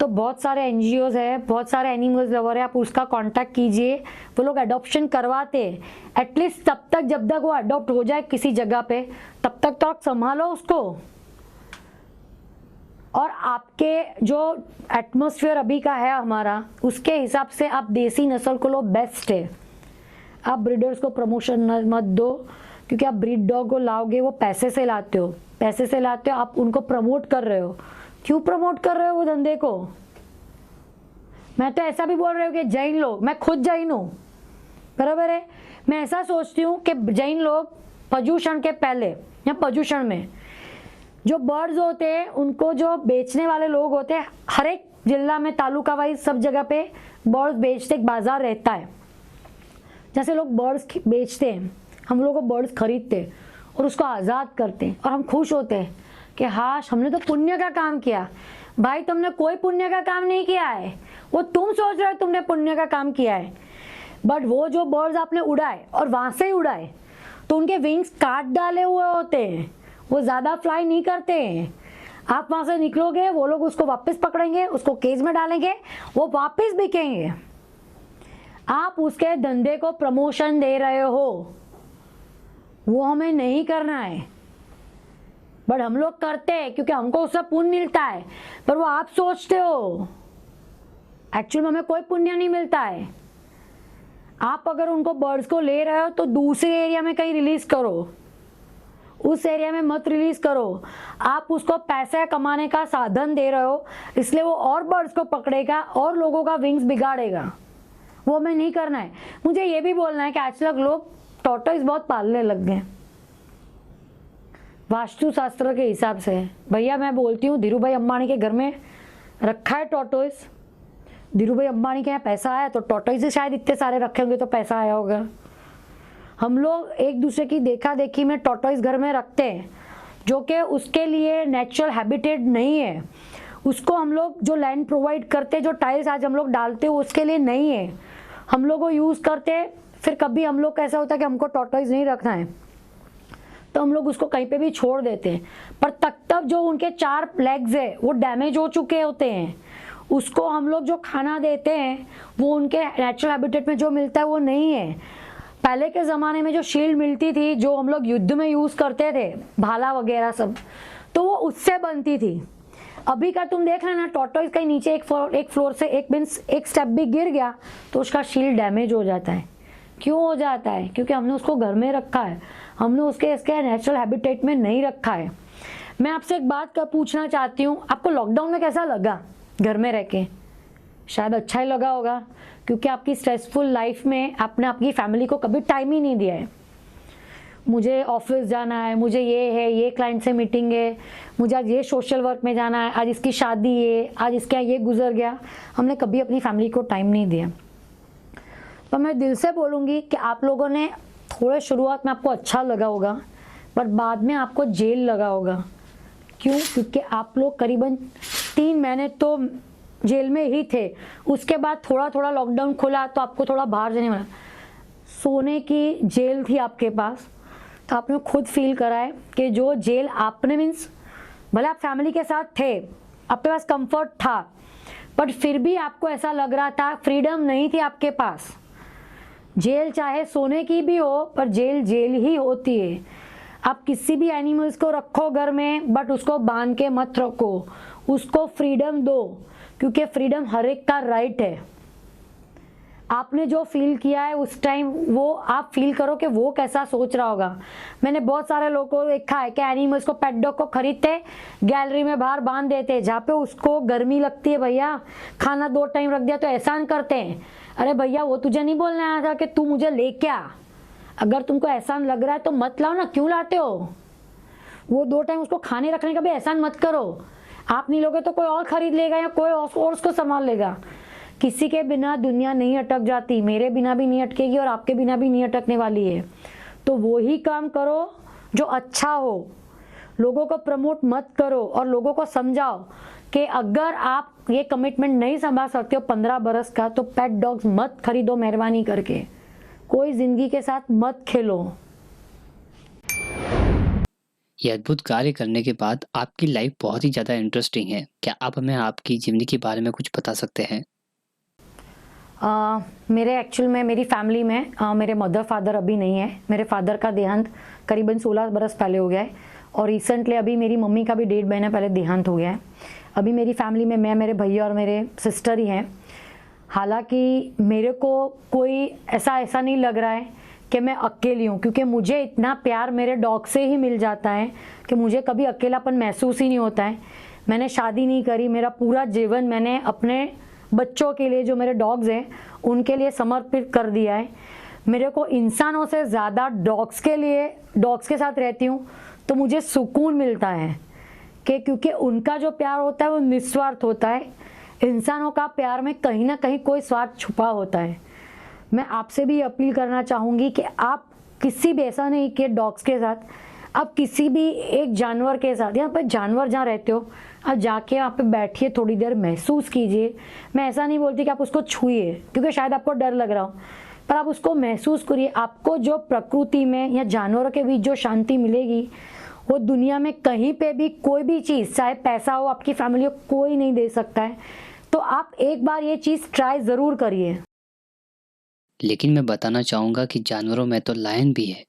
तो बहुत सारे एनजीओज है, बहुत सारे एनिमल्स लवर है, आप उसका कांटेक्ट कीजिए। वो लोग अडॉप्शन करवाते हैं। एटलीस्ट तब तक जब तक वो अडॉप्ट हो जाए किसी जगह पे, तब तक तो आप संभालो उसको। और आपके जो एटमॉस्फेयर अभी का है हमारा, उसके हिसाब से आप देसी नस्ल को लो, बेस्ट है। आप ब्रीडर्स को प्रमोशन मत दो, क्योंकि आप ब्रीड डॉग को लाओगे वो पैसे से लाते हो, पैसे से लाते हो, आप उनको प्रमोट कर रहे हो। क्यों प्रमोट कर रहे हो वो धंधे को? मैं तो ऐसा भी बोल रही हूँ कि जैन लोग, मैं खुद जैन हूँ, बराबर है। मैं ऐसा सोचती हूँ कि जैन लोग प्रदूषण के पहले या प्रदूषण में जो बर्ड्स होते हैं उनको जो बेचने वाले लोग होते हैं, हर एक जिला में तालुका वाइज सब जगह पे बर्ड्स बेचते एक बाजार रहता है। जैसे लोग बर्ड्स बेचते हैं, हम लोग को बर्ड्स खरीदते हैं और उसको आज़ाद करते हैं और हम खुश होते हैं कि हाश हमने तो पुण्य का काम किया। भाई तुमने कोई पुण्य का काम नहीं किया है, वो तुम सोच रहे हो तुमने पुण्य का काम किया है। बट वो जो बर्ड्स आपने उड़ाए और वहाँ से ही उड़ाए तो उनके विंग्स काट डाले हुए होते हैं, वो ज़्यादा फ्लाई नहीं करते हैं। आप वहाँ से निकलोगे, वो लोग उसको वापस पकड़ेंगे, उसको केज में डालेंगे, वो वापस बिकेंगे। आप उसके धंधे को प्रमोशन दे रहे हो, वो हमें नहीं करना है। बट हम लोग करते हैं क्योंकि हमको उससे पुण्य मिलता है, पर वो आप सोचते हो एक्चुअली हमें कोई पुण्य नहीं मिलता है। आप अगर उनको बर्ड्स को ले रहे हो तो दूसरे एरिया में कहीं रिलीज करो, उस एरिया में मत रिलीज करो। आप उसको पैसे कमाने का साधन दे रहे हो, इसलिए वो और बर्ड्स को पकड़ेगा और लोगों का विंग्स बिगाड़ेगा। वो हमें नहीं करना है। मुझे ये भी बोलना है कि आजकल लोग टॉर्टोइस बहुत पालने लग गए वास्तुशास्त्र के हिसाब से। भैया मैं बोलती हूँ धीरू भाई अंबानी के घर में रखा है टॉर्टोइस। धीरू भाई अंबानी के यहाँ पैसा आया तो टॉर्टोइस शायद इतने सारे रखे होंगे तो पैसा आया होगा। हम लोग एक दूसरे की देखा देखी में टॉर्टोइस घर में रखते हैं, जो कि उसके लिए नेचुरल हैबिटेट नहीं है। उसको हम लोग जो लैंड प्रोवाइड करते, जो टाइल्स आज हम लोग डालते हैं उसके लिए नहीं है। हम लोग वो यूज़ करते, फिर कभी हम लोग कैसा होता है कि हमको टॉर्टोइस नहीं रखना है तो हम लोग उसको कहीं पे भी छोड़ देते हैं। पर तब जो उनके 4 लेग्स है वो डैमेज हो चुके होते हैं, उसको हम लोग जो खाना देते हैं वो उनके नेचुरल हैबिटेट में जो मिलता है वो नहीं है। पहले के ज़माने में जो शील्ड मिलती थी, जो हम लोग युद्ध में यूज़ करते थे, भाला वगैरह सब, तो वो उससे बनती थी। अभी का तुम देख लेना टॉर्टोइस कहीं नीचे एक फ्लोर से एक स्टेप भी गिर गया तो उसका शील्ड डैमेज हो जाता है। क्यों हो जाता है? क्योंकि हमने उसको घर में रखा है, हमने इसके नेचुरल हैबिटेट में नहीं रखा है। मैं आपसे एक बात पूछना चाहती हूँ, आपको लॉकडाउन में कैसा लगा घर में रह के? शायद अच्छा ही लगा होगा, क्योंकि आपकी स्ट्रेसफुल लाइफ में आपने आपकी फैमिली को कभी टाइम ही नहीं दिया है। मुझे ऑफिस जाना है, मुझे ये है, ये क्लाइंट से मीटिंग है, मुझे आज ये सोशल वर्क में जाना है, आज इसकी शादी है, आज इसका ये गुजर गया। हमने कभी अपनी फैमिली को टाइम नहीं दिया। तो मैं दिल से बोलूँगी कि आप लोगों ने थोड़े शुरुआत में आपको अच्छा लगा होगा, पर बाद में आपको जेल लगा होगा। क्यों? क्योंकि आप लोग करीबन 3 महीने तो जेल में ही थे। उसके बाद थोड़ा थोड़ा लॉकडाउन खुला तो आपको थोड़ा बाहर जाने वाला, सोने की जेल थी आपके पास। तो आपने खुद फील करा है कि जो जेल आपने मीन्स भले आप फैमिली के साथ थे, आपके पास कंफर्ट था, बट फिर भी आपको ऐसा लग रहा था फ्रीडम नहीं थी आपके पास। जेल चाहे सोने की भी हो, पर जेल जेल ही होती है। आप किसी भी एनिमल्स को रखो घर में, बट उसको बांध के मत रखो, उसको फ्रीडम दो, क्योंकि फ्रीडम हर एक का राइट है। आपने जो फील किया है उस टाइम वो आप फील करो कि वो कैसा सोच रहा होगा। मैंने बहुत सारे लोगों को देखा है कि एनिमल्स को, पेट डॉग को खरीदते, गैलरी में बाहर बांध देते, जहाँ पे उसको गर्मी लगती है, भैया खाना 2 टाइम रख दिया तो एहसान करते हैं। अरे भैया वो तुझे नहीं बोलने आया था कि तू मुझे लेके आ। अगर तुमको एहसान लग रहा है तो मत लाओ ना, क्यों लाते हो? वो 2 टाइम उसको खाने रखने का भी एहसान मत करो। आप नहीं लोगे तो कोई और खरीद लेगा या कोई और उसको संभाल लेगा। किसी के बिना दुनिया नहीं अटक जाती, मेरे बिना भी नहीं अटकेगी और आपके बिना भी नहीं अटकने वाली है। तो वो ही काम करो जो अच्छा हो, लोगों को प्रमोट मत करो और लोगों को समझाओ कि अगर आप ये कमिटमेंट नहीं संभाल सकते हो 15 बरस का, तो पेट डॉग्स मत खरीदो मेहरबानी करके। कोई जिंदगी के साथ मत खेलो। ये अद्भुत कार्य करने के बाद आपकी लाइफ बहुत ही ज़्यादा इंटरेस्टिंग है। क्या आप हमें आपकी ज़िंदगी के बारे में कुछ बता सकते हैं? मेरे एक्चुअल में मेरी फैमिली में मेरे मदर फादर अभी नहीं है। मेरे फादर का देहांत करीबन 16 बरस पहले हो गया है और रिसेंटली अभी मेरी मम्मी का भी 1.5 महीना पहले देहांत हो गया है। अभी मेरी फैमिली में मैं, मेरे भैया और मेरे सिस्टर ही हैं। हालांकि मेरे को कोई ऐसा नहीं लग रहा है कि मैं अकेली हूँ, क्योंकि मुझे इतना प्यार मेरे डॉग से ही मिल जाता है कि मुझे कभी अकेलापन महसूस ही नहीं होता है। मैंने शादी नहीं करी, मेरा पूरा जीवन मैंने अपने बच्चों के लिए, जो मेरे डॉग्स हैं उनके लिए समर्पित कर दिया है। मेरे को इंसानों से ज़्यादा डॉग्स के साथ रहती हूँ तो मुझे सुकून मिलता है कि क्योंकि उनका जो प्यार होता है वो निस्वार्थ होता है। इंसानों का प्यार में कहीं ना कहीं कोई स्वार्थ छुपा होता है। मैं आपसे भी अपील करना चाहूँगी कि आप किसी भी, ऐसा नहीं कि डॉग्स के साथ, आप किसी भी एक जानवर के साथ, यहाँ पर जानवर जहाँ रहते हो आप जाके वहाँ पे बैठिए, थोड़ी देर महसूस कीजिए। मैं ऐसा नहीं बोलती कि आप उसको छुइए क्योंकि शायद आपको डर लग रहा हो, पर आप उसको महसूस करिए। आपको जो प्रकृति में या जानवरों के बीच जो शांति मिलेगी वो दुनिया में कहीं पे भी कोई भी चीज़, चाहे पैसा हो, आपकी फैमिली हो, कोई नहीं दे सकता है। तो आप एक बार ये चीज़ ट्राई ज़रूर करिए। लेकिन मैं बताना चाहूँगा कि जानवरों में तो लायन भी है।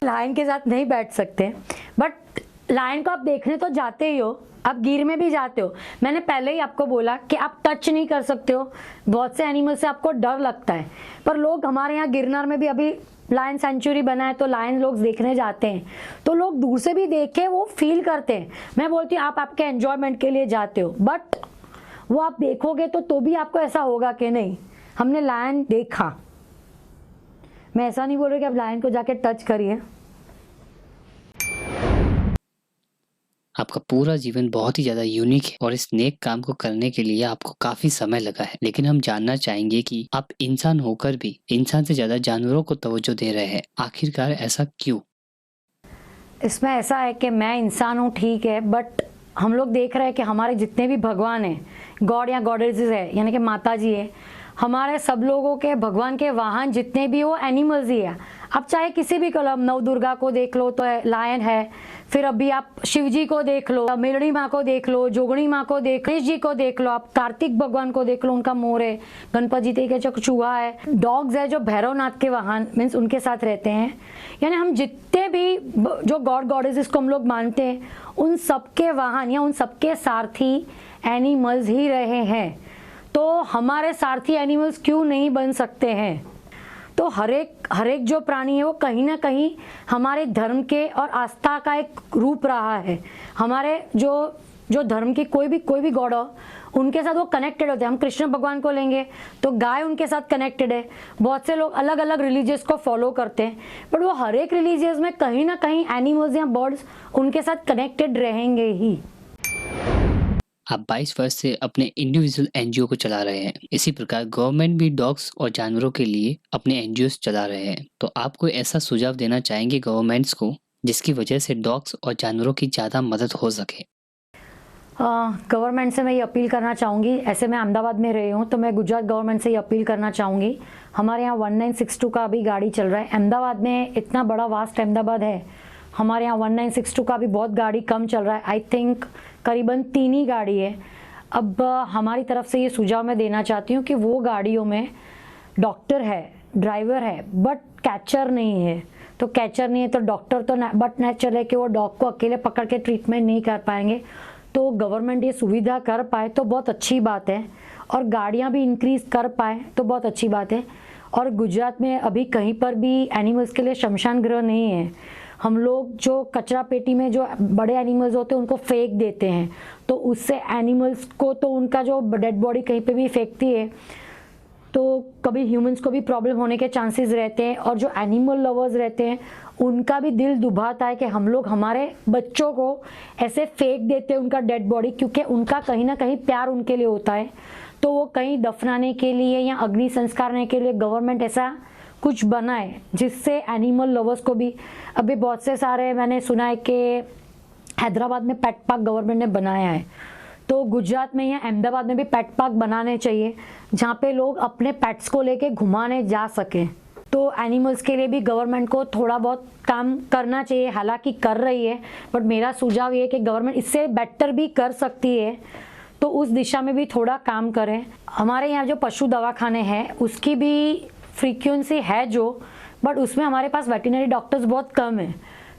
लायन के साथ नहीं बैठ सकते, बट लायन को आप देखने तो जाते ही हो, आप गिर में भी जाते हो। मैंने पहले ही आपको बोला कि आप टच नहीं कर सकते हो, बहुत से एनिमल से आपको डर लगता है। पर लोग हमारे यहाँ गिरनार में भी अभी लायन सेंचुरी बना है तो लायन लोग देखने जाते हैं, तो लोग दूर से भी देखे वो फील करते हैं। मैं बोलती हूँ आप आपके एंजॉयमेंट के लिए जाते हो, बट वो आप देखोगे तो भी आपको ऐसा होगा कि नहीं हमने लायन देखा। मैं ऐसा नहीं बोल रही कि आप लायन को जाके टच करिए। आपका पूरा जीवन बहुत ही ज़्यादा यूनिक है और इस नेक काम को करने के लिए आपको काफ़ी समय लगा है। लेकिन हम जानना चाहेंगे कि आप इंसान होकर भी इंसान से ज़्यादा जानवरों को तवज्जो दे रहे हैं, आखिरकार ऐसा क्यों? इसमें ऐसा है कि मैं इंसान हूँ, ठीक है, बट हम लोग देख रहे हैं कि हमारे जितने भी भगवान हैं, गॉड या गॉडेसेस है, यानी कि माता जी है, हमारे सब लोगों के भगवान के वाहन जितने भी वो एनिमल्स ही है। आप चाहे किसी भी कलम, नव दुर्गा को देख लो तो लायन है, फिर अभी आप शिव जी को देख लो, मेलड़ी माँ को देख लो, जोगणी माँ को देख, गणेश जी को देख लो, आप कार्तिक भगवान को देख लो, उनका मोर है, गणपति जी के जो चूहा है, डॉग्स है जो भैरवनाथ के वाहन मीन्स उनके साथ रहते हैं। यानी हम जितने भी जो गॉड गॉडेसेस को हम लोग मानते हैं उन सबके वाहन या उन सबके सारथी एनिमल्स ही रहे हैं। तो हमारे सारथी एनिमल्स क्यों नहीं बन सकते हैं? तो हर एक जो प्राणी है वो कहीं ना कहीं हमारे धर्म के और आस्था का एक रूप रहा है। हमारे जो धर्म की कोई भी गॉड हो उनके साथ वो कनेक्टेड होते हैं। हम कृष्ण भगवान को लेंगे तो गाय उनके साथ कनेक्टेड है। बहुत से लोग अलग अलग रिलीजियस को फॉलो करते हैं, बट वो हर एक रिलीजियस में कहीं ना कहीं एनिमल्स या बर्ड्स उनके साथ कनेक्टेड रहेंगे ही। आप 22 वर्ष से अपने इंडिविजुअल एनजीओ को चला रहे हैं। इसी प्रकार गवर्नमेंट भी डॉग्स और जानवरों के लिए अपने एनजीओस चला रहे हैं। तो आप कोई ऐसा सुझाव देना चाहेंगे गवर्नमेंट्स को जिसकी वजह से डॉग्स और जानवरों की ज़्यादा मदद हो सके? गवर्नमेंट से मैं ये अपील करना चाहूँगी, ऐसे मैं अहमदाबाद में रही हूँ तो मैं गुजरात गवर्नमेंट से ये अपील करना चाहूँगी। हमारे यहाँ 1962 का अभी गाड़ी चल रहा है। अहमदाबाद में इतना बड़ा वास्ट अहमदाबाद है, हमारे यहाँ 1962 का भी बहुत गाड़ी कम चल रहा है। आई थिंक करीबन 3 ही गाड़ी है। अब हमारी तरफ से ये सुझाव मैं देना चाहती हूँ कि वो गाड़ियों में डॉक्टर है, ड्राइवर है, बट कैचर नहीं है। तो कैचर नहीं है तो डॉक्टर तो बट नेचुरल है कि वो डॉग को अकेले पकड़ के ट्रीटमेंट नहीं कर पाएंगे। तो गवर्नमेंट ये सुविधा कर पाए तो बहुत अच्छी बात है, और गाड़ियाँ भी इंक्रीज़ कर पाए तो बहुत अच्छी बात है। और गुजरात में अभी कहीं पर भी एनिमल्स के लिए शमशान गृह नहीं है। हम लोग जो कचरा पेटी में जो बड़े एनिमल्स होते हैं उनको फेंक देते हैं, तो उससे एनिमल्स को तो उनका जो डेड बॉडी कहीं पे भी फेंकती है तो कभी ह्यूमंस को भी प्रॉब्लम होने के चांसेस रहते हैं। और जो एनिमल लवर्स रहते हैं उनका भी दिल दुभाता है कि हम लोग हमारे बच्चों को ऐसे फेंक देते हैं उनका डेड बॉडी, क्योंकि उनका कहीं ना कहीं प्यार उनके लिए होता है। तो वो कहीं दफनाने के लिए या अग्नि संस्कारने के लिए गवर्नमेंट ऐसा कुछ बनाए जिससे एनिमल लवर्स को भी, अभी बहुत से सारे मैंने सुना है कि हैदराबाद में पेट पार्क गवर्नमेंट ने बनाया है, तो गुजरात में या अहमदाबाद में भी पेट पार्क बनाने चाहिए जहाँ पे लोग अपने पेट्स को लेके घुमाने जा सकें। तो एनिमल्स के लिए भी गवर्नमेंट को थोड़ा बहुत काम करना चाहिए, हालांकि कर रही है, बट मेरा सुझाव ये है कि गवर्नमेंट इससे बेटर भी कर सकती है, तो उस दिशा में भी थोड़ा काम करें। हमारे यहाँ जो पशु दवाखाने हैं उसकी भी फ्रीक्वेंसी है जो, बट उसमें हमारे पास वेटरनरी डॉक्टर्स बहुत कम हैं।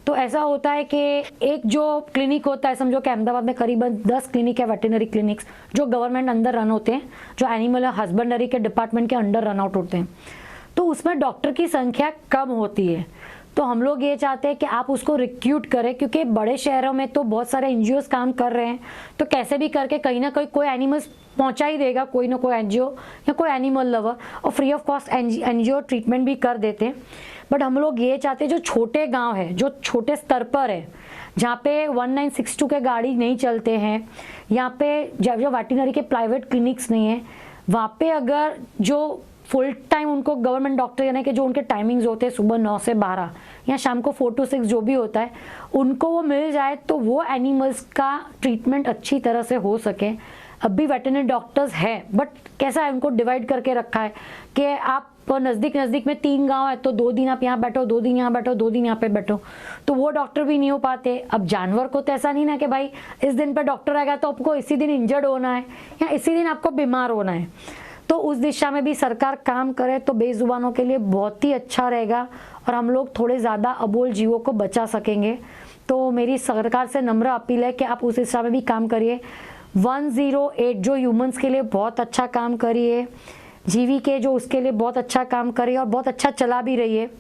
तो ऐसा होता है कि एक जो क्लिनिक होता है, समझो कि अहमदाबाद में करीबन 10 क्लिनिक है, वेटरनरी क्लिनिक्स जो गवर्नमेंट अंडर रन होते हैं, जो एनिमल हस्बेंडरी के डिपार्टमेंट के अंडर रन आउट होते हैं, तो उसमें डॉक्टर की संख्या कम होती है। तो हम लोग ये चाहते हैं कि आप उसको रिक्रूट करें, क्योंकि बड़े शहरों में तो बहुत सारे एनजीओज काम कर रहे हैं, तो कैसे भी करके कहीं ना कहीं कोई एनिमल्स पहुंचा ही देगा, कोई ना कोई एनजीओ या कोई एनिमल लवर, और free of cost NGO treatment भी कर देते हैं। बट हम लोग ये चाहते हैं जो छोटे गांव है, जो छोटे स्तर पर है, जहाँ पे 1962 के गाड़ी नहीं चलते हैं, यहाँ पे जो वेटरनरी के प्राइवेट क्लिनिक्स नहीं है, वहाँ पे अगर जो फुल टाइम उनको गवर्नमेंट डॉक्टर, यानी कि जो उनके टाइमिंग्स होते हैं सुबह 9 से 12 या शाम को 4 to 6 जो भी होता है, उनको वो मिल जाए तो वो एनिमल्स का ट्रीटमेंट अच्छी तरह से हो सके। अब भी वेटरनरी डॉक्टर्स है, बट कैसा है, उनको डिवाइड करके रखा है कि आप नज़दीक नज़दीक में 3 गांव है तो 2 दिन आप यहाँ बैठो, 2 दिन यहाँ बैठो, 2 दिन यहाँ पे बैठो, तो वो डॉक्टर भी नहीं हो पाते। अब जानवर को तो ऐसा नहीं ना कि भाई इस दिन पे डॉक्टर आएगा तो आपको इसी दिन इंजर्ड होना है या इसी दिन आपको बीमार होना है। तो उस दिशा में भी सरकार काम करे तो बेजुबानों के लिए बहुत ही अच्छा रहेगा और हम लोग थोड़े ज़्यादा अबोल जीवों को बचा सकेंगे। तो मेरी सरकार से नम्र अपील है कि आप उस दिशा में भी काम करिए। 108 जो ह्यूमंस के लिए बहुत अच्छा काम करिए, जीवी के जो उसके लिए बहुत अच्छा काम करिए और बहुत अच्छा चला भी रही है।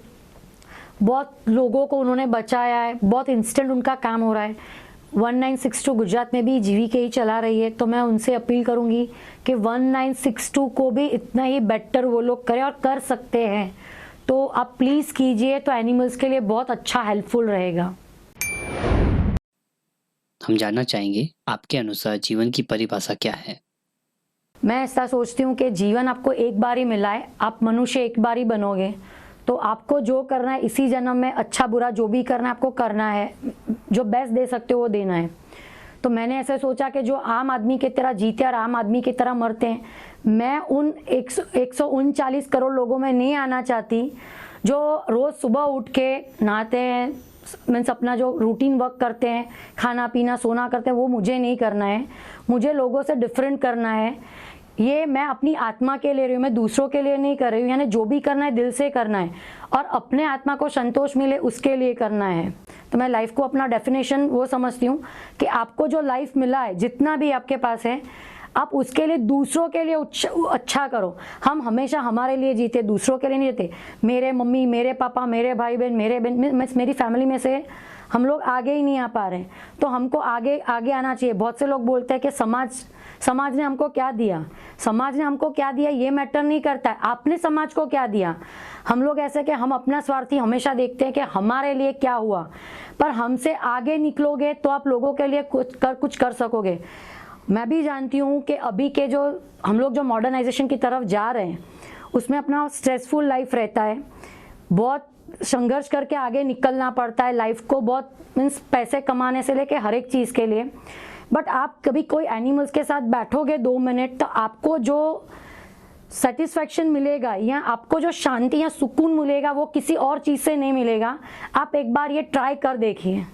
बहुत लोगों को उन्होंने बचाया है, बहुत इंस्टेंट उनका काम हो रहा है। 1962 गुजरात में भी जीवी के ही चला रही है, तो मैं उनसे अपील करूंगी कि 1962 को भी इतना ही बेटर वो लोग करें और कर सकते हैं, तो आप प्लीज़ कीजिए, तो एनिमल्स के लिए बहुत अच्छा हेल्पफुल रहेगा। हम जानना चाहेंगे आपके अनुसार जीवन की परिभाषा क्या है? मैं ऐसा सोचती हूँ कि जीवन आपको एक बार ही मिला है, आप मनुष्य एक बार ही बनोगे, तो आपको जो करना है इसी जन्म में, अच्छा बुरा जो भी करना है आपको करना है, जो बेस्ट दे सकते हो वो देना है। तो मैंने ऐसे सोचा कि जो आम आदमी की तरह जीते और आम आदमी की तरह मरते हैं, मैं उन 139 करोड़ लोगों में नहीं आना चाहती जो रोज़ सुबह उठ के नहाते हैं, मीन्स अपना जो रूटीन वर्क करते हैं, खाना पीना सोना करते हैं, वो मुझे नहीं करना है। मुझे लोगों से डिफरेंट करना है। ये मैं अपनी आत्मा के ले रही हूँ, मैं दूसरों के लिए नहीं कर रही हूँ। यानी जो भी करना है दिल से करना है और अपने आत्मा को संतोष मिले उसके लिए करना है। तो मैं लाइफ को अपना डेफिनेशन वो समझती हूँ कि आपको जो लाइफ मिला है, जितना भी आपके पास है, आप उसके लिए दूसरों के लिए अच्छा करो। हम हमेशा हमारे लिए जीते, दूसरों के लिए नहीं जीते। मेरे मम्मी, मेरे पापा, मेरे भाई बहन, मेरी फैमिली में से हम लोग आगे ही नहीं आ पा रहे, तो हमको आगे आना चाहिए। बहुत से लोग बोलते हैं कि समाज ने हमको क्या दिया, समाज ने हमको क्या दिया ये मैटर नहीं करता है, आपने समाज को क्या दिया। हम लोग ऐसे कि हम अपना स्वार्थी हमेशा देखते हैं कि हमारे लिए क्या हुआ, पर हमसे आगे निकलोगे तो आप लोगों के लिए कुछ कर सकोगे। मैं भी जानती हूँ कि अभी के जो हम लोग जो मॉडर्नाइजेशन की तरफ जा रहे हैं, उसमें अपना स्ट्रेसफुल लाइफ रहता है, बहुत संघर्ष करके आगे निकलना पड़ता है लाइफ को, बहुत मीन्स पैसे कमाने से लेके हर एक चीज़ के लिए। बट आप कभी कोई एनिमल्स के साथ बैठोगे 2 मिनट, तो आपको जो सेटिस्फैक्शन मिलेगा या आपको जो शांति या सुकून मिलेगा वो किसी और चीज़ से नहीं मिलेगा। आप एक बार ये ट्राई कर देखिए।